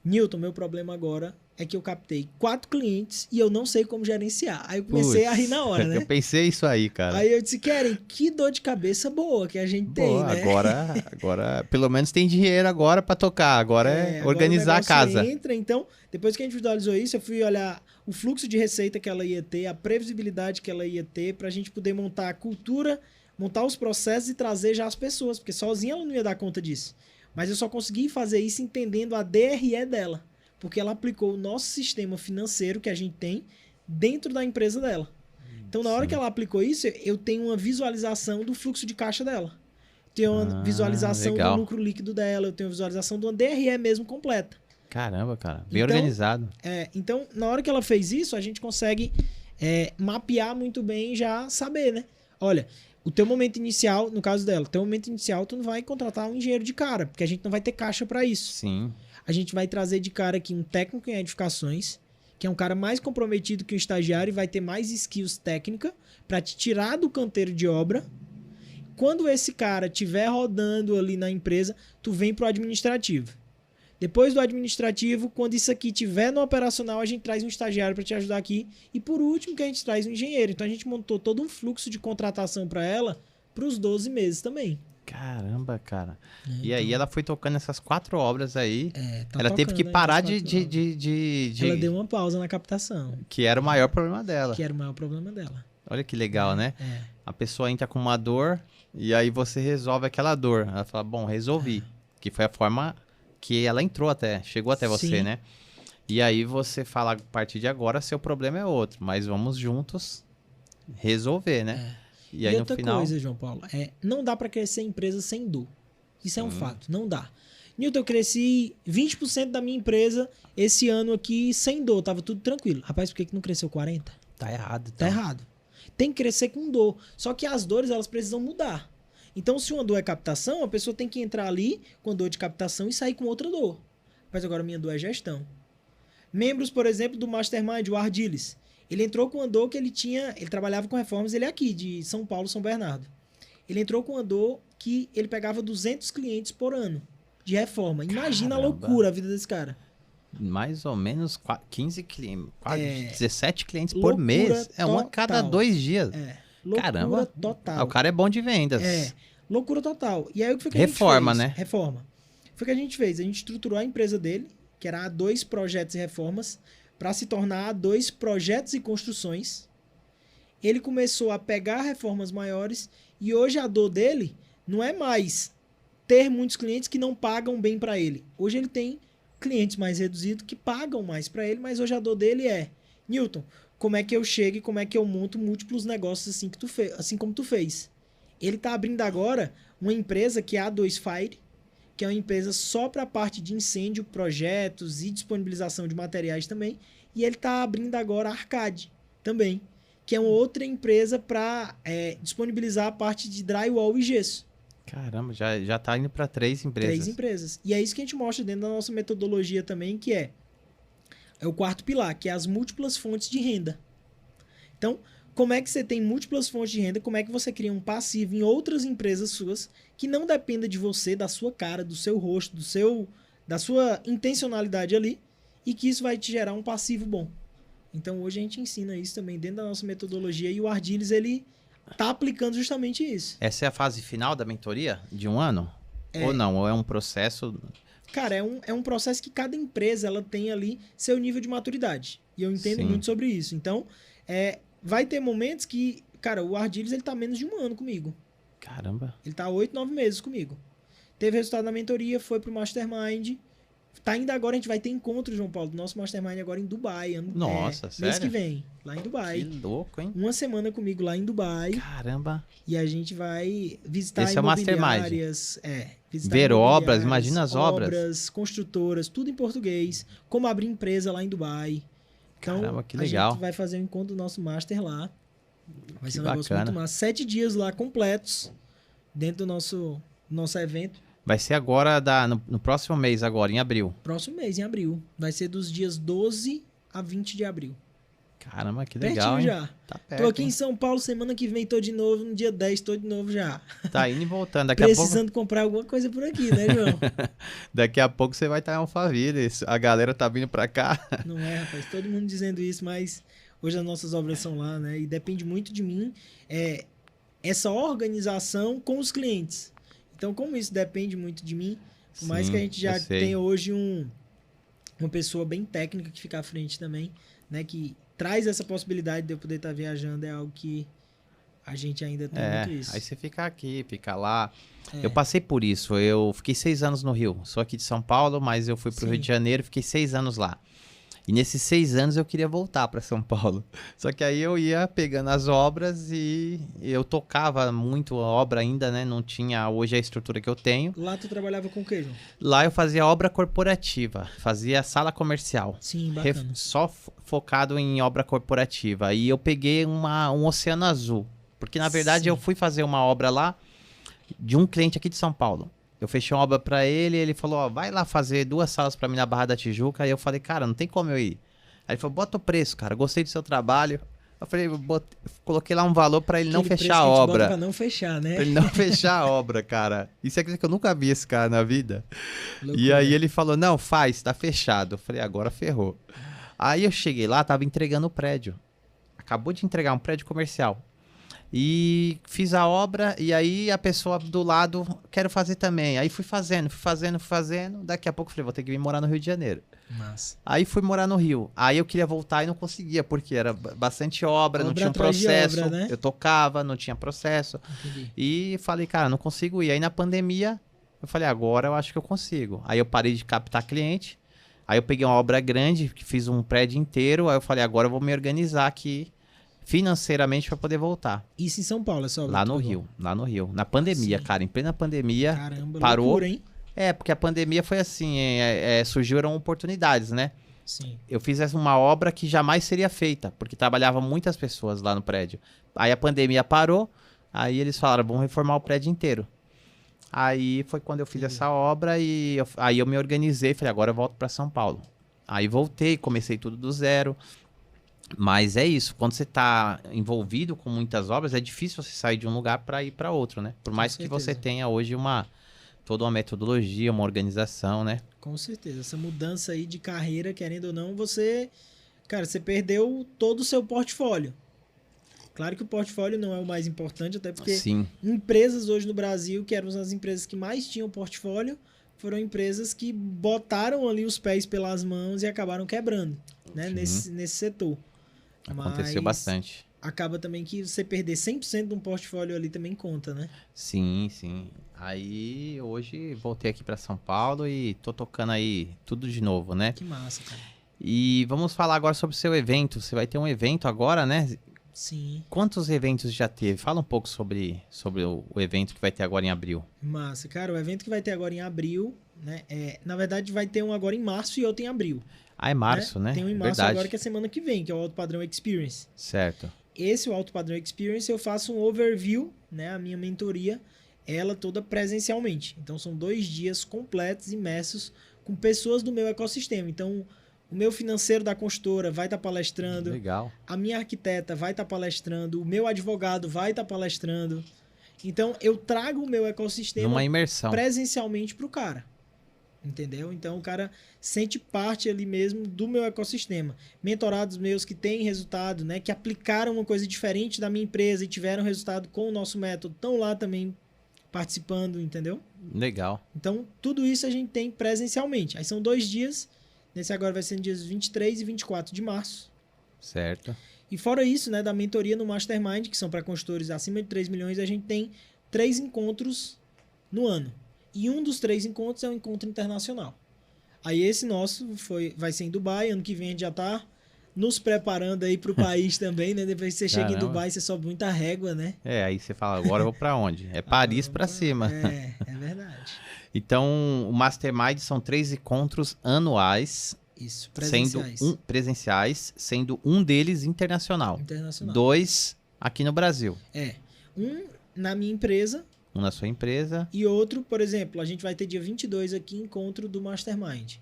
Newton, meu problema agora é que eu captei 4 clientes e eu não sei como gerenciar. Aí eu comecei a rir na hora, né? Eu pensei isso aí, cara. Aí eu disse, Kelly, que dor de cabeça boa que a gente tem, Boa, né? agora, pelo menos tem dinheiro agora pra tocar. Agora é agora organizar o a negócio casa. Entra, então, depois que a gente visualizou isso, eu fui olhar o fluxo de receita que ela ia ter, a previsibilidade que ela ia ter, pra gente poder montar a cultura, montar os processos e trazer já as pessoas, porque sozinha ela não ia dar conta disso. Mas eu só consegui fazer isso entendendo a DRE dela, porque ela aplicou o nosso sistema financeiro que a gente tem dentro da empresa dela. Então, na hora que ela aplicou isso, eu tenho uma visualização do fluxo de caixa dela. Tenho uma visualização legal. do lucro líquido dela, eu tenho uma visualização de uma DRE mesmo completa. Caramba, cara. Bem Então, organizado. Então, na hora que ela fez isso, a gente consegue mapear muito bem e já saber, né? Olha, o teu momento inicial, no caso dela, o teu momento inicial, tu não vai contratar um engenheiro de cara, porque a gente não vai ter caixa para isso. Sim. A gente vai trazer de cara aqui um técnico em edificações, que é um cara mais comprometido que o estagiário e vai ter mais skills técnica para te tirar do canteiro de obra. Quando esse cara estiver rodando ali na empresa, tu vem pro administrativo. Depois do administrativo, quando isso aqui estiver no operacional, a gente traz um estagiário para te ajudar aqui. E por último, que a gente traz um engenheiro. Então a gente montou todo um fluxo de contratação para ela para os 12 meses também. Caramba, cara. E aí ela foi tocando essas 4 obras aí. Tá ela teve que tocando aí parar nas 4 obras. Ela deu uma pausa na captação. Que era o maior problema dela. Que era o maior problema dela. Olha que legal, né? A pessoa entra com uma dor e aí você resolve aquela dor. Ela fala, bom, resolvi. Que foi a forma que ela entrou até, chegou até você, Sim. né? E aí você fala, a partir de agora, seu problema é outro. Mas vamos juntos resolver, né? E aí outra no final... coisa, João Paulo, não dá para crescer empresa sem dor. Isso é um fato, não dá. Newton, eu cresci 20% da minha empresa esse ano aqui sem dor, tava tudo tranquilo. Rapaz, por que não cresceu 40%? Tá errado. Tá errado. Tem que crescer com dor. Só que as dores, elas precisam mudar. Então, se uma dor é captação, a pessoa tem que entrar ali com dor de captação e sair com outra dor. Mas agora minha dor é gestão. Membros, por exemplo, do Mastermind, o Ardiles. Ele entrou com uma dor que ele trabalhava com reformas, ele é aqui, de São Paulo, São Bernardo. Ele entrou com uma dor que ele pegava 200 clientes por ano de reforma. Imagina a loucura a vida desse cara. Mais ou menos 15 clientes, quase 17 clientes por Loucura mês. É uma a cada total. 2 dias. Loucura Caramba. total. O cara é bom de vendas. Loucura total. E aí o que foi que Reforma, a gente fez? né? Reforma. Foi o que a gente fez. A gente estruturou a empresa dele, que era A2 Projetos e Reformas, para se tornar A2 Projetos e Construções. Ele começou a pegar reformas maiores e hoje a dor dele não é mais ter muitos clientes que não pagam bem para ele. Hoje ele tem clientes mais reduzidos que pagam mais para ele, mas hoje a dor dele é: Newton, como é que eu chego e como é que eu monto múltiplos negócios assim como tu fez? Ele está abrindo agora uma empresa que é a A2 Fire, que é uma empresa só para a parte de incêndio, projetos e disponibilização de materiais também. E ele está abrindo agora a Arcade também, que é uma outra empresa para disponibilizar a parte de drywall e gesso. Caramba, já tá indo para 3 empresas. 3 empresas. E é isso que a gente mostra dentro da nossa metodologia também, que é o quarto pilar, que é as múltiplas fontes de renda. Então, como é que você tem múltiplas fontes de renda? Como é que você cria um passivo em outras empresas suas que não dependa de você, da sua cara, do seu rosto, da sua intencionalidade ali, e que isso vai te gerar um passivo bom. Então, hoje a gente ensina isso também dentro da nossa metodologia e o Ardiles, ele tá aplicando justamente isso. Essa é a fase final da mentoria? De 1 ano? Ou não? Ou é um processo... Cara, é um processo que cada empresa ela tem ali seu nível de maturidade. E eu entendo muito sobre isso. Então, vai ter momentos que... Cara, o Ardiles, ele tá menos de 1 ano comigo. Caramba. Ele tá 8, 9 meses comigo. Teve resultado na mentoria, foi pro Mastermind. Tá ainda agora, a gente vai ter encontro, João Paulo, do nosso Mastermind agora em Dubai. Nossa, sério? Mês que vem, lá em Dubai. Que louco, hein? 1 semana comigo lá em Dubai. Caramba. E a gente vai visitar Esse é o imobiliárias. Visitar ver obras, imobiliárias, imagina as obras. Obras, construtoras, tudo em português. Como abrir empresa lá em Dubai. Então, caramba, que legal. A gente vai fazer um encontro do nosso Master lá. Vai ser um bacana. negócio muito massa. 7 dias lá completos dentro do nosso evento. Vai ser agora, no próximo mês agora, em abril. Próximo mês, em abril. Vai ser dos dias 12 a 20 de abril. Caramba, que legal, Pertinho hein? já. Tá perto, Tô aqui em hein? São Paulo, semana que vem tô de novo, no dia 10 tô de novo já. Tá indo e voltando. Daqui a pouco, Precisando comprar alguma coisa por aqui, né, João? daqui a pouco você vai estar em Alphaville. A galera tá vindo pra cá. Não é, rapaz, todo mundo dizendo isso, mas hoje as nossas obras são lá, né? E depende muito de mim, essa organização com os clientes. Então, como isso depende muito de mim, por mais que a Sim, gente eu já sei. tenha hoje uma pessoa bem técnica que fica à frente também, né? Que traz essa possibilidade de eu poder estar viajando, é algo que a gente ainda tem muito isso. Aí você fica aqui, fica lá. É. Eu passei por isso. Eu fiquei 6 anos no Rio. Sou aqui de São Paulo, mas eu fui pro Rio Sim. de Janeiro e fiquei 6 anos lá. E nesses 6 anos eu queria voltar para São Paulo. Só que aí eu ia pegando as obras e eu tocava muito a obra ainda, né? Não tinha hoje a estrutura que eu tenho. Lá tu trabalhava com o quê, João? Lá eu fazia obra corporativa, fazia sala comercial. Sim, bacana. Só focado em obra corporativa. E eu peguei um oceano azul. Porque na verdade Sim. eu fui fazer uma obra lá de um cliente aqui de São Paulo. Eu fechei uma obra pra ele, ele falou, ó, vai lá fazer 2 salas pra mim na Barra da Tijuca. Aí eu falei, cara, não tem como eu ir. Aí ele falou, bota o preço, cara, gostei do seu trabalho. Eu falei, coloquei lá um valor pra ele não Aquele fechar preço a que gente bota obra. pra não fechar, né? Pra ele não fechar a obra, cara. Isso é coisa que eu nunca vi esse cara na vida. E Loucura. aí ele falou, não, faz, tá fechado. Eu falei, agora ferrou. Aí eu cheguei lá, tava entregando o prédio. Acabou de entregar um prédio comercial. E fiz a obra, e aí a pessoa do lado, quero fazer também. Aí fui fazendo. Daqui a pouco eu falei, vou ter que vir morar no Rio de Janeiro. Massa. Aí fui morar no Rio. Aí eu queria voltar e não conseguia, porque era bastante obra, não Obra tinha um atrás de processo. obra, né? Eu tocava, não tinha processo. Entendi. E falei, cara, não consigo ir. Aí na pandemia, eu falei, agora eu acho que eu consigo. Aí eu parei de captar cliente. Aí eu peguei uma obra grande, que fiz um prédio inteiro. Aí eu falei, agora eu vou me organizar aqui financeiramente para poder voltar. Isso em São Paulo, é só Lá no Rio, lá no Rio. Na pandemia, Sim. cara, em plena pandemia, Caramba, parou. loucura, hein? Porque a pandemia foi assim, surgiram oportunidades, né? Sim. Eu fiz uma obra que jamais seria feita, porque trabalhavam muitas pessoas lá no prédio. Aí a pandemia parou, aí eles falaram, vamos reformar o prédio inteiro. Aí foi quando eu fiz essa obra e aí eu me organizei, falei, agora eu volto para São Paulo. Aí voltei, comecei tudo do zero. Mas é isso, quando você está envolvido com muitas obras, é difícil você sair de um lugar para ir para outro, né? Por mais que você certeza. tenha hoje toda uma metodologia, uma organização, né? Com certeza. Essa mudança aí de carreira, querendo ou não, você perdeu todo o seu portfólio. Claro que o portfólio não é o mais importante, até porque Sim, empresas hoje no Brasil, que eram as empresas que mais tinham portfólio, foram empresas que botaram ali os pés pelas mãos e acabaram quebrando, né? Nesse setor. aconteceu Mas bastante. acaba também que você perder 100% de um portfólio ali também conta, né? Sim, sim. Aí hoje voltei aqui para São Paulo e tô tocando aí tudo de novo, né? Que massa, cara. E vamos falar agora sobre o seu evento. Você vai ter um evento agora, né? Sim, Quantos eventos já teve? Fala um pouco sobre o evento que vai ter agora em abril. massa. Cara, o evento que vai ter agora em abril, né? Na verdade, vai ter um agora em março e outro em abril. Ah, é março, né? Tem um em março Verdade. agora que é semana que vem, que é o Alto Padrão Experience. Certo. Esse, o Alto Padrão Experience, eu faço um overview, né? A minha mentoria, ela toda presencialmente. Então, são 2 dias completos, imersos, com pessoas do meu ecossistema. Então, o meu financeiro da consultora vai estar palestrando. Legal. A minha arquiteta vai estar palestrando. O meu advogado vai estar palestrando. Então, eu trago o meu ecossistema Numa imersão. presencialmente para o cara. Entendeu? Então, o cara sente parte ali mesmo do meu ecossistema. Mentorados meus que têm resultado, né? Que aplicaram uma coisa diferente da minha empresa e tiveram resultado com o nosso método, estão lá também participando, entendeu? Legal. Então, tudo isso a gente tem presencialmente. Aí são 2 dias. Nesse agora vai ser nos dias 23 e 24 de março. Certo. E fora isso, né, da mentoria no Mastermind, que são para consultores acima de 3 milhões, a gente tem 3 encontros no ano. E um dos 3 encontros é um encontro internacional. Aí esse nosso vai ser em Dubai. Ano que vem a gente já tá nos preparando aí para o país também, né? Depois que você chega em Caramba. Dubai, você sobe muita régua, né? Aí você fala, agora eu vou pra onde? É Paris pra cima. É verdade. Então, o Mastermind são 3 encontros anuais, Isso, presenciais. presenciais, sendo um deles internacional. Internacional. 2 aqui no Brasil. Um na minha empresa Um na sua empresa. e outro, por exemplo, a gente vai ter dia 22 aqui, encontro do Mastermind,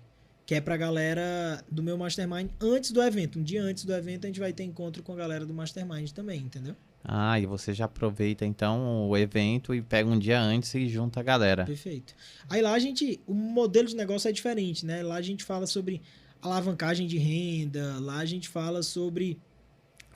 que é pra galera do meu Mastermind antes do evento. Um dia antes do evento a gente vai ter encontro com a galera do Mastermind também, entendeu? Ah, e você já aproveita então o evento e pega um dia antes e junta a galera. Perfeito. Aí lá o modelo de negócio é diferente, né? Lá a gente fala sobre alavancagem de renda, lá a gente fala sobre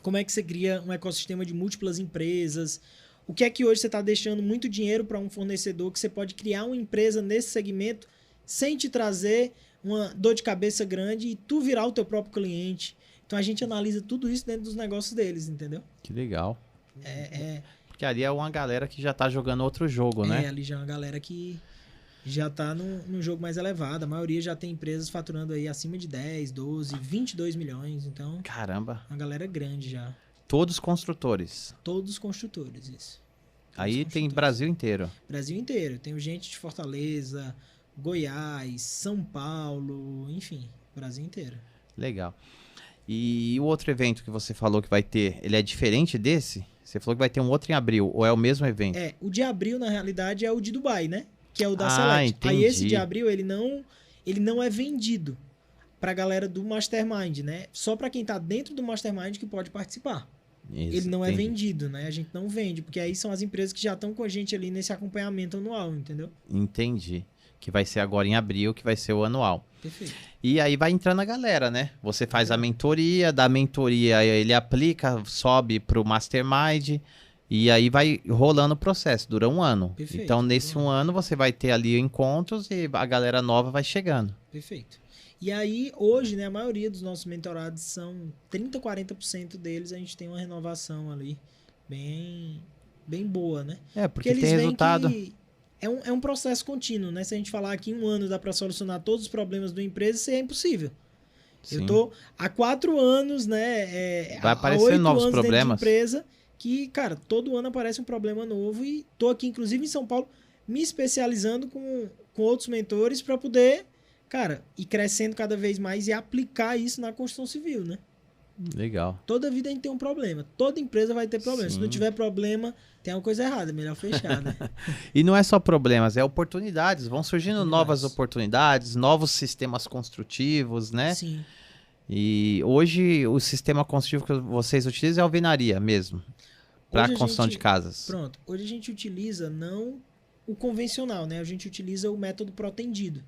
como é que você cria um ecossistema de múltiplas empresas. O que é que hoje você está deixando muito dinheiro para um fornecedor que você pode criar uma empresa nesse segmento sem te trazer uma dor de cabeça grande e tu virar o teu próprio cliente. Então a gente analisa tudo isso dentro dos negócios deles, entendeu? Que legal. É, Porque ali é uma galera que já tá jogando outro jogo, né? ali já é uma galera que já tá num jogo mais elevado. A maioria já tem empresas faturando aí acima de 10, 12, 22 milhões. Então, Caramba. uma galera grande já. Todos construtores. Todos construtores, isso. Todos Aí tem construtores. Brasil inteiro. Brasil inteiro. Tem gente de Fortaleza, Goiás, São Paulo, enfim, Brasil inteiro. Legal. E o outro evento que você falou que vai ter, ele é diferente desse? Você falou que vai ter um outro em abril, ou é o mesmo evento? O de abril, na realidade, é o de Dubai, né? Que é o da Ah, Select. entendi. Aí esse de abril, ele não é vendido pra galera do Mastermind, né? Só pra quem tá dentro do Mastermind que pode participar. Isso, Ele não é entendi. vendido, né? A gente não vende, porque aí são as empresas que já estão com a gente ali nesse acompanhamento anual, entendeu? Entendi. Que vai ser agora em abril, que vai ser o anual. Perfeito. E aí vai entrando a galera, né? Você faz a mentoria, da mentoria ele aplica, sobe pro Mastermind, e aí vai rolando o processo, dura um ano. Perfeito, Então, dura nesse um um ano, você vai ter ali encontros e a galera nova vai chegando. Perfeito. E aí, hoje, né, a maioria dos nossos mentorados são 30%, 40% deles, a gente tem uma renovação ali bem boa, né? É, porque eles tem veem resultado. que é um processo contínuo, né? Se a gente falar que em um ano dá para solucionar todos os problemas da empresa, isso é impossível. Sim. Eu tô há 4 anos, né? Vai há aparecer 8 novos anos dentro de problemas. empresa que, cara, todo ano aparece um problema novo e tô aqui, inclusive em São Paulo, me especializando com outros mentores para poder, cara, ir crescendo cada vez mais e aplicar isso na construção civil, né? Legal. Toda vida a gente tem um problema. Toda empresa vai ter problema. Sim. Se não tiver problema, tem uma coisa errada. Melhor fechar, né? E não é só problemas, é oportunidades. Vão surgindo novas oportunidades, novos sistemas construtivos, né? Sim. E hoje o sistema construtivo que vocês utilizam é a alvenaria mesmo, para Hoje a construção gente- de casas. Pronto. Hoje a gente utiliza não o convencional, né? A gente utiliza o método protendido.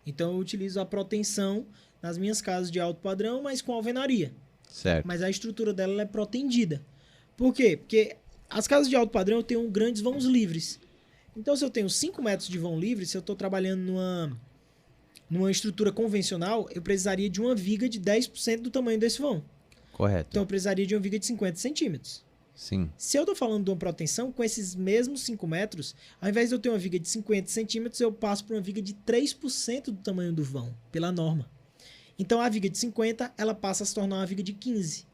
Então eu utilizo a proteção nas minhas casas de alto padrão, mas com alvenaria. Certo. Mas a estrutura dela ela é protendida. Por quê? Porque as casas de alto padrão eu tenho grandes vãos livres. Então, se eu tenho 5 metros de vão livre, se eu estou trabalhando numa estrutura convencional, eu precisaria de uma viga de 10% do tamanho desse vão. Correto. Então, eu precisaria de uma viga de 50 centímetros. Sim. Se eu estou falando de uma proteção, com esses mesmos 5 metros, ao invés de eu ter uma viga de 50 centímetros, eu passo por uma viga de 3% do tamanho do vão, pela norma. Então, a viga de 50, ela passa a se tornar uma viga de 15.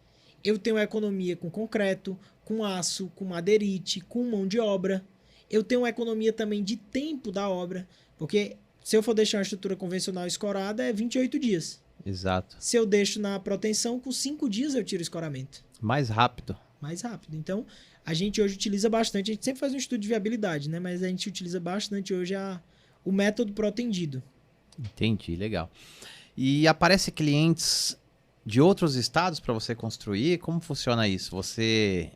Eu tenho uma economia com concreto, com aço, com madeirite, com mão de obra. Eu tenho uma economia também de tempo da obra, porque se eu for deixar uma estrutura convencional escorada, é 28 dias. Exato. Se eu deixo na proteção, com 5 dias eu tiro o escoramento. Mais rápido. Mais rápido. Então, a gente hoje utiliza bastante, a gente sempre faz um estudo de viabilidade, né? Mas a gente utiliza bastante hoje o método protendido. Entendi, legal. E aparece clientes de outros estados para você construir? Como funciona isso? Se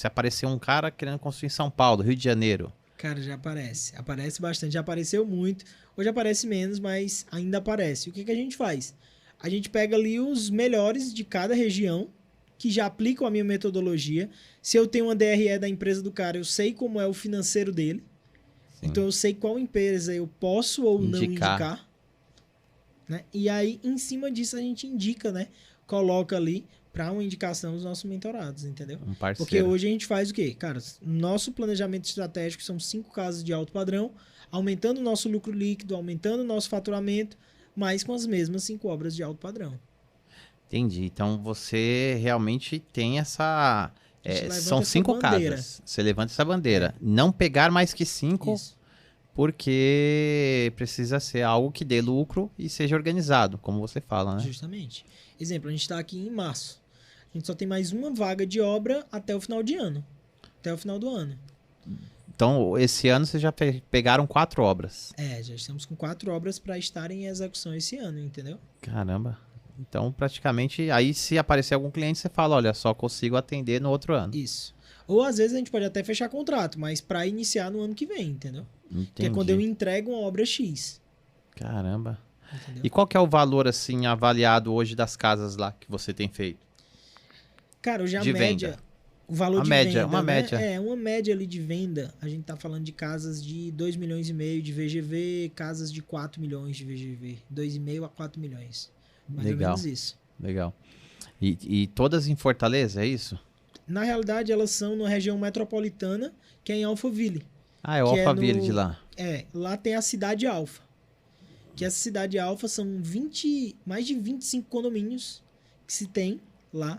aparecer um cara querendo construir em São Paulo, Rio de Janeiro. Cara, já aparece. Aparece bastante, já apareceu muito. Hoje aparece menos, mas ainda aparece. O que a gente faz? A gente pega ali os melhores de cada região, que já aplicam a minha metodologia. Se eu tenho uma DRE da empresa do cara, eu sei como é o financeiro dele. Sim. Então eu sei qual empresa eu posso ou não indicar. Né? E aí, em cima disso, a gente indica, né? Coloca ali para uma indicação dos nossos mentorados, entendeu? Um parceiro. Porque hoje a gente faz o quê? Cara, nosso planejamento estratégico são 5 casas de alto padrão, aumentando o nosso lucro líquido, aumentando o nosso faturamento, mas com as mesmas 5 obras de alto padrão. Entendi. Então você realmente tem essa. A gente levanta são essa 5 bandeira. casas. Você levanta essa bandeira. Não pegar mais que 5, Isso. porque precisa ser algo que dê lucro e seja organizado, como você fala, né? Justamente. Exemplo, a gente está aqui em março. A gente só tem mais uma vaga de obra até o final de ano. Até o final do ano. Então, esse ano vocês já pegaram 4 obras. Já estamos com 4 obras para estarem em execução esse ano, entendeu? Caramba. Então, praticamente, aí se aparecer algum cliente, você fala, olha, só consigo atender no outro ano. Isso. Ou às vezes a gente pode até fechar contrato, mas para iniciar no ano que vem, entendeu? Entendi. Que é quando eu entrego uma obra X. Caramba. Entendeu? E qual que é o valor, assim, avaliado hoje das casas lá que você tem feito? Cara, hoje a De média... venda. O valor A de média, venda, uma né? média. Uma média ali de venda. A gente tá falando de casas de 2,5 milhões de VGV, casas de 4 milhões de VGV. 2,5 a 4 milhões. Mais Legal. ou menos isso. Legal. E todas em Fortaleza, é isso? Na realidade, elas são na região metropolitana, que é em Alphaville. Ah, é o Que é Alphaville no- de lá. Lá tem a Cidade Alfa. Que essa Cidade Alfa são mais de 25 condomínios que se tem lá,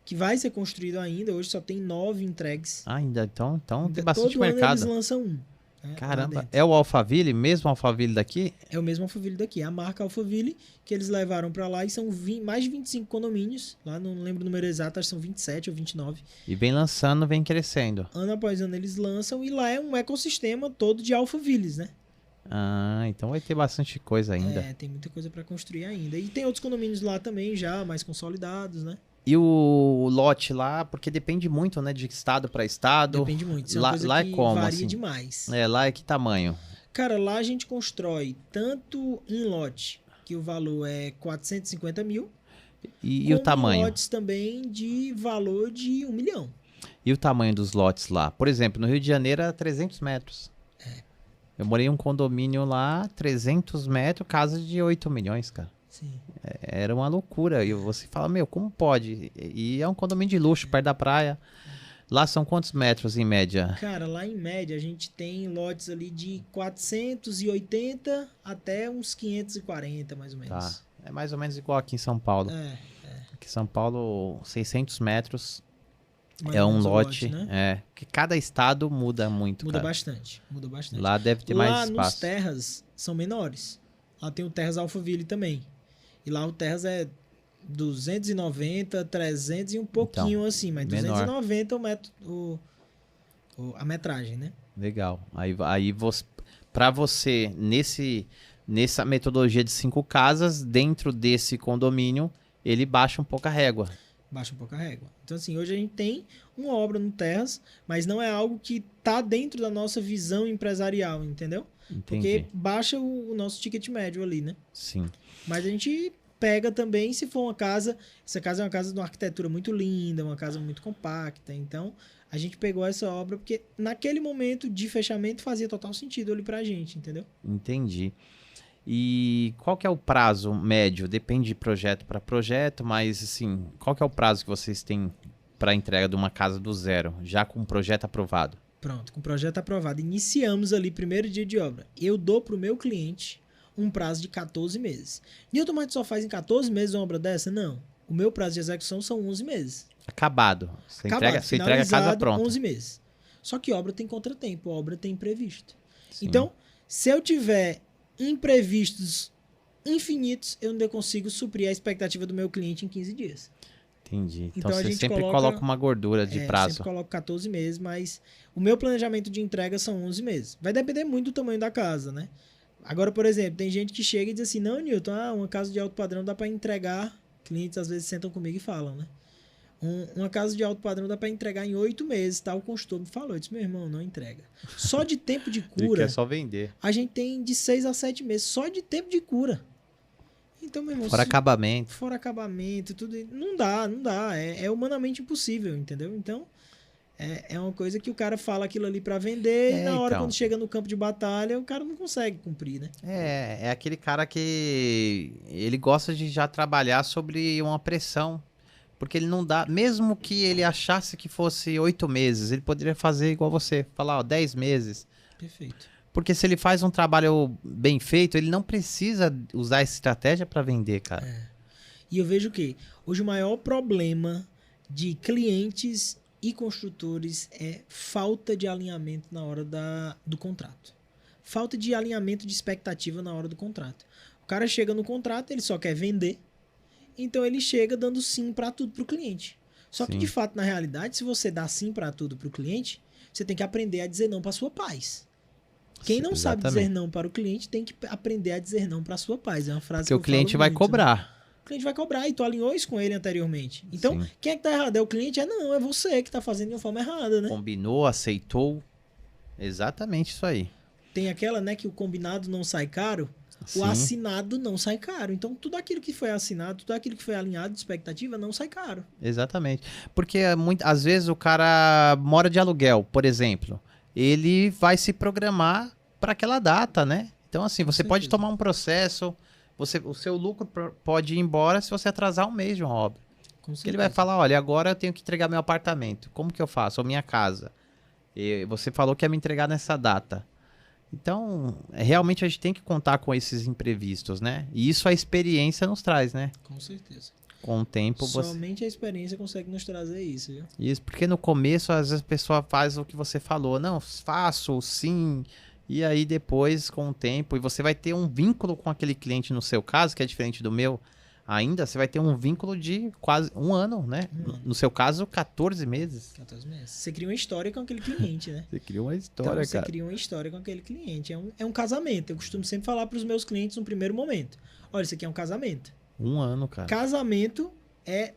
que vai ser construído ainda. Hoje só tem 9 entregues. Ah, ainda, então tem bastante Todo ano eles mercado. lançam um. Lá Caramba, dentro. é o Alphaville, mesmo Alphaville daqui? É o mesmo Alphaville daqui. A marca Alphaville que eles levaram pra lá e são mais de 25 condomínios. Lá não lembro o número exato, acho que são 27 ou 29. E vem lançando, vem crescendo. Ano após ano eles lançam e lá é um ecossistema todo de Alphavilles, né? Ah, então vai ter bastante coisa ainda. Tem muita coisa pra construir ainda. E tem outros condomínios lá também já, mais consolidados, né? E o lote lá, porque depende muito, né, de estado para estado. Depende muito. Isso é Lá- uma coisa lá é que como, varia assim? demais. Lá é que tamanho? Cara, lá a gente constrói tanto em lote, que o valor é 450 mil, E o como tamanho? lotes também de valor de 1 milhão. E o tamanho dos lotes lá? Por exemplo, no Rio de Janeiro era 300 metros. Eu morei em um condomínio lá, 300 metros, casa de 8 milhões, cara. Sim. Era uma loucura. E você fala, meu, como pode? E é um condomínio de luxo, perto da praia. Lá são quantos metros em média? Cara, lá em média a gente tem lotes ali de 480 até uns 540, mais ou menos. Tá. É mais ou menos igual aqui em São Paulo. É, Aqui em São Paulo, 600 metros mais é ou um menos o lote. né? Que cada estado muda muito, Muda cara. bastante, muda bastante. Lá deve ter Lá mais nos espaço. terras são menores. Lá tem o Terras Alphaville também. E lá o Terras é 290, 300 e um pouquinho Então, assim, mas menor. 290 a metragem, né? Legal. Aí você, para você, nessa metodologia de 5 casas, dentro desse condomínio, ele baixa um pouco a régua. Baixa um pouco a régua. Então, assim, hoje a gente tem uma obra no Terras, mas não é algo que tá dentro da nossa visão empresarial, entendeu? Entendi. Porque baixa o nosso ticket médio ali, né? Sim. Mas a gente pega também se for uma casa... Essa casa é uma casa de uma arquitetura muito linda, uma casa muito compacta. Então, a gente pegou essa obra porque naquele momento de fechamento fazia total sentido ali pra gente, entendeu? Entendi. E qual que é o prazo médio? Depende de projeto para projeto, mas assim, qual que é o prazo que vocês têm para entrega de uma casa do zero, já com o projeto aprovado? Pronto, com o projeto aprovado. Iniciamos ali, primeiro dia de obra. Eu dou pro meu cliente um prazo de 14 meses. Newton, mas tu só faz em 14 meses uma obra dessa? Não. O meu prazo de execução são 11 meses. Acabado. Você entrega a casa finalizado, pronta. 11 meses. Só que obra tem contratempo, obra tem imprevisto. Sim. Então, se eu tiver imprevistos infinitos, eu ainda consigo suprir a expectativa do meu cliente em 15 dias. Entendi. Então, Então a você gente sempre coloca uma gordura de Eu prazo. sempre coloco 14 meses, mas o meu planejamento de entrega são 11 meses. Vai depender muito do tamanho da casa, né? Agora, por exemplo, tem gente que chega e diz assim, não, Newton, uma casa de alto padrão dá para entregar. Clientes às vezes sentam comigo e falam, né? Uma casa de alto padrão dá para entregar em 8 meses, tá? O consultor me falou, eu disse, meu irmão, não entrega. Só de tempo de Ele cura, quer só vender. a gente tem de 6 a 7 meses, só de tempo de cura. Então, meu irmão, Fora acabamento. fora acabamento, tudo, não dá. É humanamente impossível, entendeu? Então, é uma coisa que o cara fala aquilo ali para vender e na hora, então. quando chega no campo de batalha, o cara não consegue cumprir, né? É aquele cara que ele gosta de já trabalhar sobre uma pressão. Porque ele não dá, mesmo que ele achasse que fosse 8 meses, ele poderia fazer igual você, falar, ó, 10 meses. Perfeito. Porque se ele faz um trabalho bem feito, ele não precisa usar essa estratégia para vender, cara. E eu vejo que hoje o maior problema de clientes e construtores é falta de alinhamento na hora do contrato. Falta de alinhamento de expectativa na hora do contrato. O cara chega no contrato, ele só quer vender, então ele chega dando sim para tudo para o cliente. Só que Sim. de fato, na realidade, se você dá sim para tudo para o cliente, você tem que aprender a dizer não para sua paz. Quem não sabe dizer não para o cliente tem que aprender a dizer não para sua paz. É uma frase que o cliente vai cobrar. Né? O cliente vai cobrar e tu alinhou isso com ele anteriormente. Então, sim, quem é que tá errado? É o cliente? Não, é você que tá fazendo de uma forma errada, né? Combinou, aceitou. Exatamente isso aí. Tem aquela, né, que o combinado não sai caro, sim, o assinado não sai caro. Então, tudo aquilo que foi assinado, tudo aquilo que foi alinhado de expectativa não sai caro. Exatamente. Porque às vezes o cara mora de aluguel, por exemplo. Ele vai se programar para aquela data, né? Então, assim, você pode tomar um processo, o seu lucro pode ir embora se você atrasar um mês de uma obra. Porque ele vai falar, olha, agora eu tenho que entregar meu apartamento. Como que eu faço? Ou minha casa? E você falou que ia me entregar nessa data. Então, realmente a gente tem que contar com esses imprevistos, né? E isso a experiência nos traz, né? Com certeza. Com o tempo Somente a experiência consegue nos trazer isso, viu? Isso, porque no começo às vezes a pessoa faz o que você falou. Não, faço, sim. E aí depois, com o tempo, e você vai ter um vínculo com aquele cliente no seu caso, que é diferente do meu, ainda você vai ter um vínculo de quase um ano, né? No seu caso, 14 meses. 14 meses. Você cria uma história com aquele cliente, né? Você cria uma história, então, cara. Você cria uma história com aquele cliente. É um casamento. Eu costumo sempre falar para os meus clientes no primeiro momento. Olha, isso aqui é um casamento. Um ano, cara. Casamento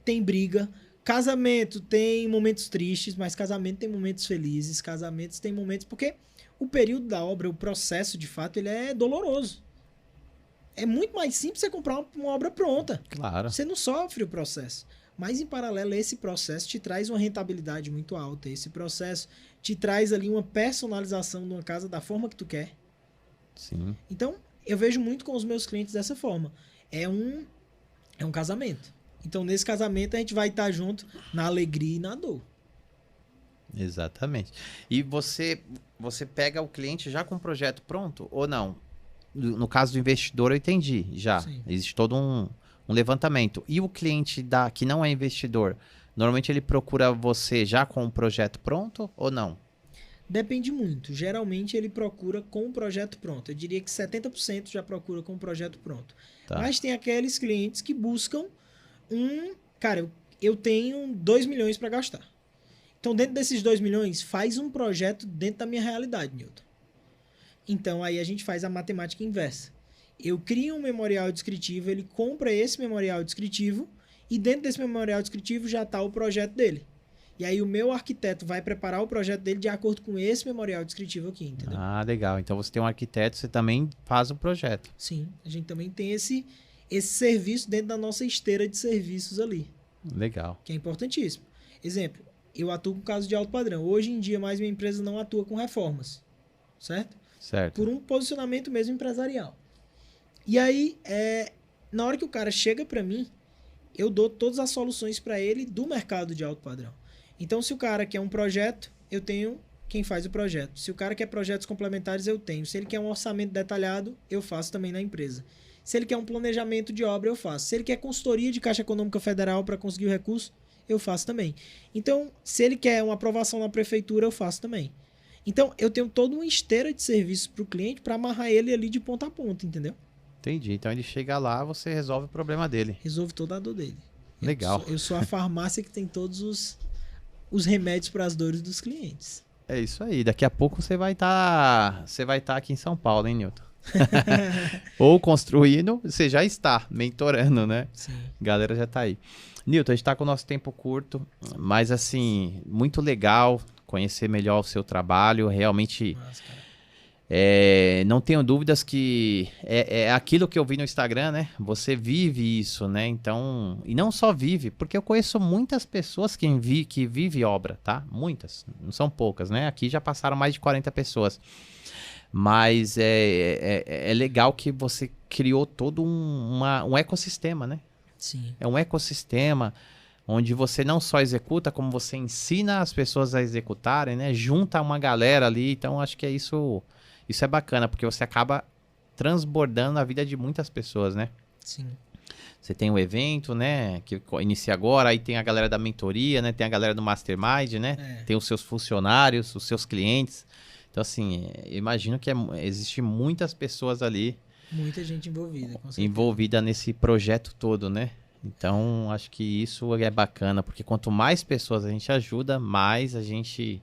tem briga. Casamento tem momentos tristes, mas casamento tem momentos felizes. Casamentos tem momentos... Porque o período da obra, o processo, de fato, ele é doloroso. É muito mais simples você comprar uma obra pronta. Claro. Você não sofre o processo. Mas, em paralelo, esse processo te traz uma rentabilidade muito alta. Esse processo te traz ali uma personalização de uma casa da forma que tu quer. Sim. Então, eu vejo muito com os meus clientes dessa forma. É um casamento. Então, nesse casamento, a gente vai estar junto na alegria e na dor. Exatamente. E você pega o cliente já com o projeto pronto ou não? No caso do investidor, eu entendi já. Sim. Existe todo um levantamento. E o cliente que não é investidor, normalmente ele procura você já com o projeto pronto ou não? Depende muito. Geralmente ele procura com o projeto pronto. Eu diria que 70% já procura com o projeto pronto. Tá. Mas tem aqueles clientes que buscam Cara, eu tenho 2 milhões para gastar. Então, dentro desses 2 milhões, faz um projeto dentro da minha realidade, Newton. Então, aí a gente faz a matemática inversa. Eu crio um memorial descritivo, ele compra esse memorial descritivo e dentro desse memorial descritivo já está o projeto dele. E aí o meu arquiteto vai preparar o projeto dele de acordo com esse memorial descritivo aqui, entendeu? Ah, legal. Então, você tem um arquiteto, você também faz o projeto. Sim, a gente também tem esse serviço dentro da nossa esteira de serviços ali. Legal. Que é importantíssimo. Exemplo, eu atuo com caso de alto padrão. Hoje em dia, mais minha empresa não atua com reformas. Certo? Certo. Por um posicionamento mesmo empresarial. E aí, na hora que o cara chega para mim, eu dou todas as soluções para ele do mercado de alto padrão. Então, se o cara quer um projeto, eu tenho quem faz o projeto. Se o cara quer projetos complementares, eu tenho. Se ele quer um orçamento detalhado, eu faço também na empresa. Se ele quer um planejamento de obra, eu faço. Se ele quer consultoria de Caixa Econômica Federal para conseguir o recurso, eu faço também. Então, se ele quer uma aprovação na prefeitura, eu faço também. Então, eu tenho toda uma esteira de serviços para o cliente para amarrar ele ali de ponta a ponta, entendeu? Entendi. Então, ele chega lá, você resolve o problema dele. Resolve toda a dor dele. Legal. Eu sou a farmácia que tem todos os remédios para as dores dos clientes. É isso aí. Daqui a pouco você vai estar aqui em São Paulo, hein, Newton? Ou construindo, você já está mentorando, né? Sim. Galera já tá aí. Newton, a gente tá com o nosso tempo curto, mas assim, muito legal conhecer melhor o seu trabalho. Realmente, não tenho dúvidas que é aquilo que eu vi no Instagram, né? Você vive isso, né? Então, e não só vive, porque eu conheço muitas pessoas que vivem obra, tá? Muitas, não são poucas, né? Aqui já passaram mais de 40 pessoas. Mas é legal que você criou todo um ecossistema, né? Sim. É um ecossistema onde você não só executa, como você ensina as pessoas a executarem, né? Junta uma galera ali. Então, acho que isso é bacana, porque você acaba transbordando a vida de muitas pessoas, né? Sim. Você tem o evento, né? Que inicia agora. Aí tem a galera da mentoria, né? Tem a galera do Mastermind, né? Tem os seus funcionários, os seus clientes. Então, assim, eu imagino que existe muitas pessoas ali. Muita gente envolvida, com certeza. Envolvida nesse projeto todo, né? Então, acho que isso é bacana, porque quanto mais pessoas a gente ajuda, mais a gente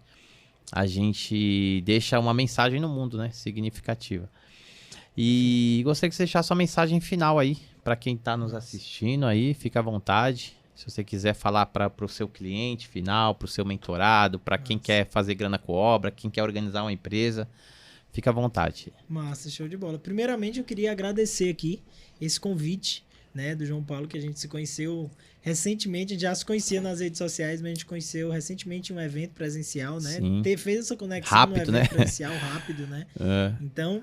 a gente deixa uma mensagem no mundo, né? Significativa. E gostaria que você deixasse sua mensagem final aí, para quem está nos assistindo aí, fica à vontade. Se você quiser falar para o seu cliente final, para o seu mentorado, para quem quer fazer grana com obra, quem quer organizar uma empresa, fica à vontade. Massa, show de bola. Primeiramente, eu queria agradecer aqui esse convite, né, do João Paulo, que a gente se conheceu recentemente, a gente já se conhecia nas redes sociais, mas a gente conheceu recentemente em um evento presencial, né? Fez essa conexão rápido, no evento, né? Presencial rápido, né? Então,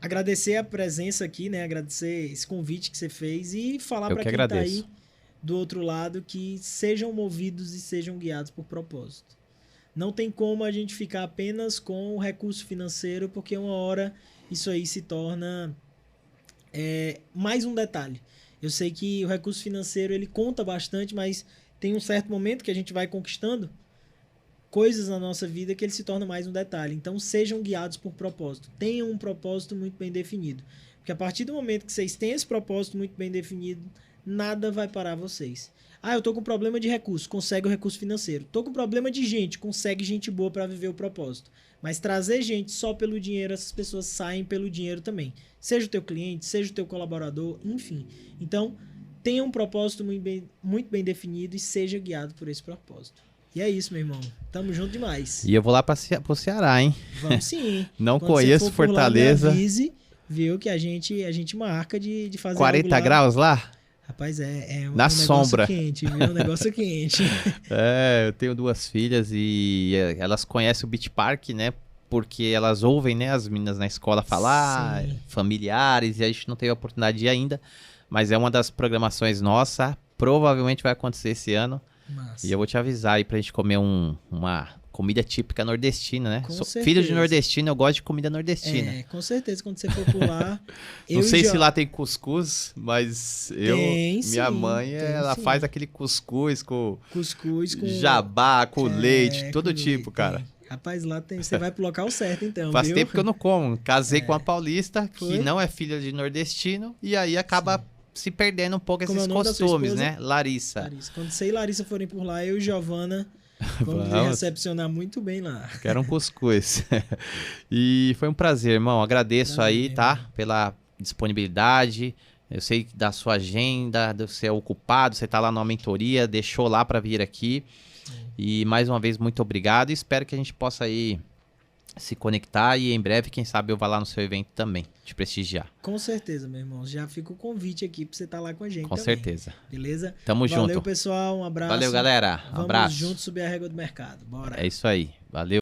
agradecer a presença aqui, né? Agradecer esse convite que você fez e falar para quem está aí do outro lado que sejam movidos e sejam guiados por propósito. Não tem como a gente ficar apenas com o recurso financeiro, porque uma hora isso aí se torna mais um detalhe. Eu sei que o recurso financeiro ele conta bastante, mas tem um certo momento que a gente vai conquistando coisas na nossa vida que ele se torna mais um detalhe. Então sejam guiados por propósito. Tenham um propósito muito bem definido. Porque a partir do momento que vocês têm esse propósito muito bem definido, nada vai parar vocês. Eu tô com problema de recurso, consegue o recurso financeiro. Tô com problema de gente, consegue gente boa para viver o propósito. Mas trazer gente só pelo dinheiro, essas pessoas saem pelo dinheiro também. Seja o teu cliente, seja o teu colaborador, enfim. Então, tenha um propósito muito bem definido e seja guiado por esse propósito. E é isso, meu irmão. Tamo junto demais. E eu vou lá pro Ceará, hein? Vamos sim. Não conheço Fortaleza. Lá, me avise, viu, que a gente marca de fazer 40 graus lá? Rapaz, é na sombra. Negócio quente, viu? Um negócio quente. Eu tenho 2 filhas e elas conhecem o Beach Park, né? Porque elas ouvem, né, as meninas na escola falar, familiares, e a gente não teve a oportunidade de ir ainda. Mas é uma das programações nossa, provavelmente vai acontecer esse ano. Massa. E eu vou te avisar aí pra gente comer uma comida típica nordestina, né? Sou filho de nordestino, eu gosto de comida nordestina. Com certeza, quando você for por lá... Não sei se lá tem cuscuz, mas minha mãe, ela faz aquele cuscuz com jabá, com leite, todo tipo, cara. Rapaz, lá você vai pro local certo, então. Faz viu? tempo que eu não como. Casei com uma paulista, que não é filha de nordestino, e aí acaba se perdendo um pouco esses costumes, né? Larissa. Quando você e Larissa forem por lá, eu e Giovana vamos recepcionar muito bem lá. Quero um cuscuz. E foi um prazer, irmão. Agradeço aí, tá? Pela disponibilidade. Eu sei da sua agenda, você é ocupado, você tá lá numa mentoria, deixou lá para vir aqui. E mais uma vez, muito obrigado. E espero que a gente possa aí se conectar e em breve, quem sabe, eu vá lá no seu evento também, te prestigiar. Com certeza, meu irmão. Já fica o convite aqui pra você estar lá com a gente Com também. certeza. Beleza? Tamo junto. Valeu, pessoal. Um abraço. Valeu, galera. Um abraço. Vamos juntos subir a régua do mercado. Bora. É isso aí. Valeu.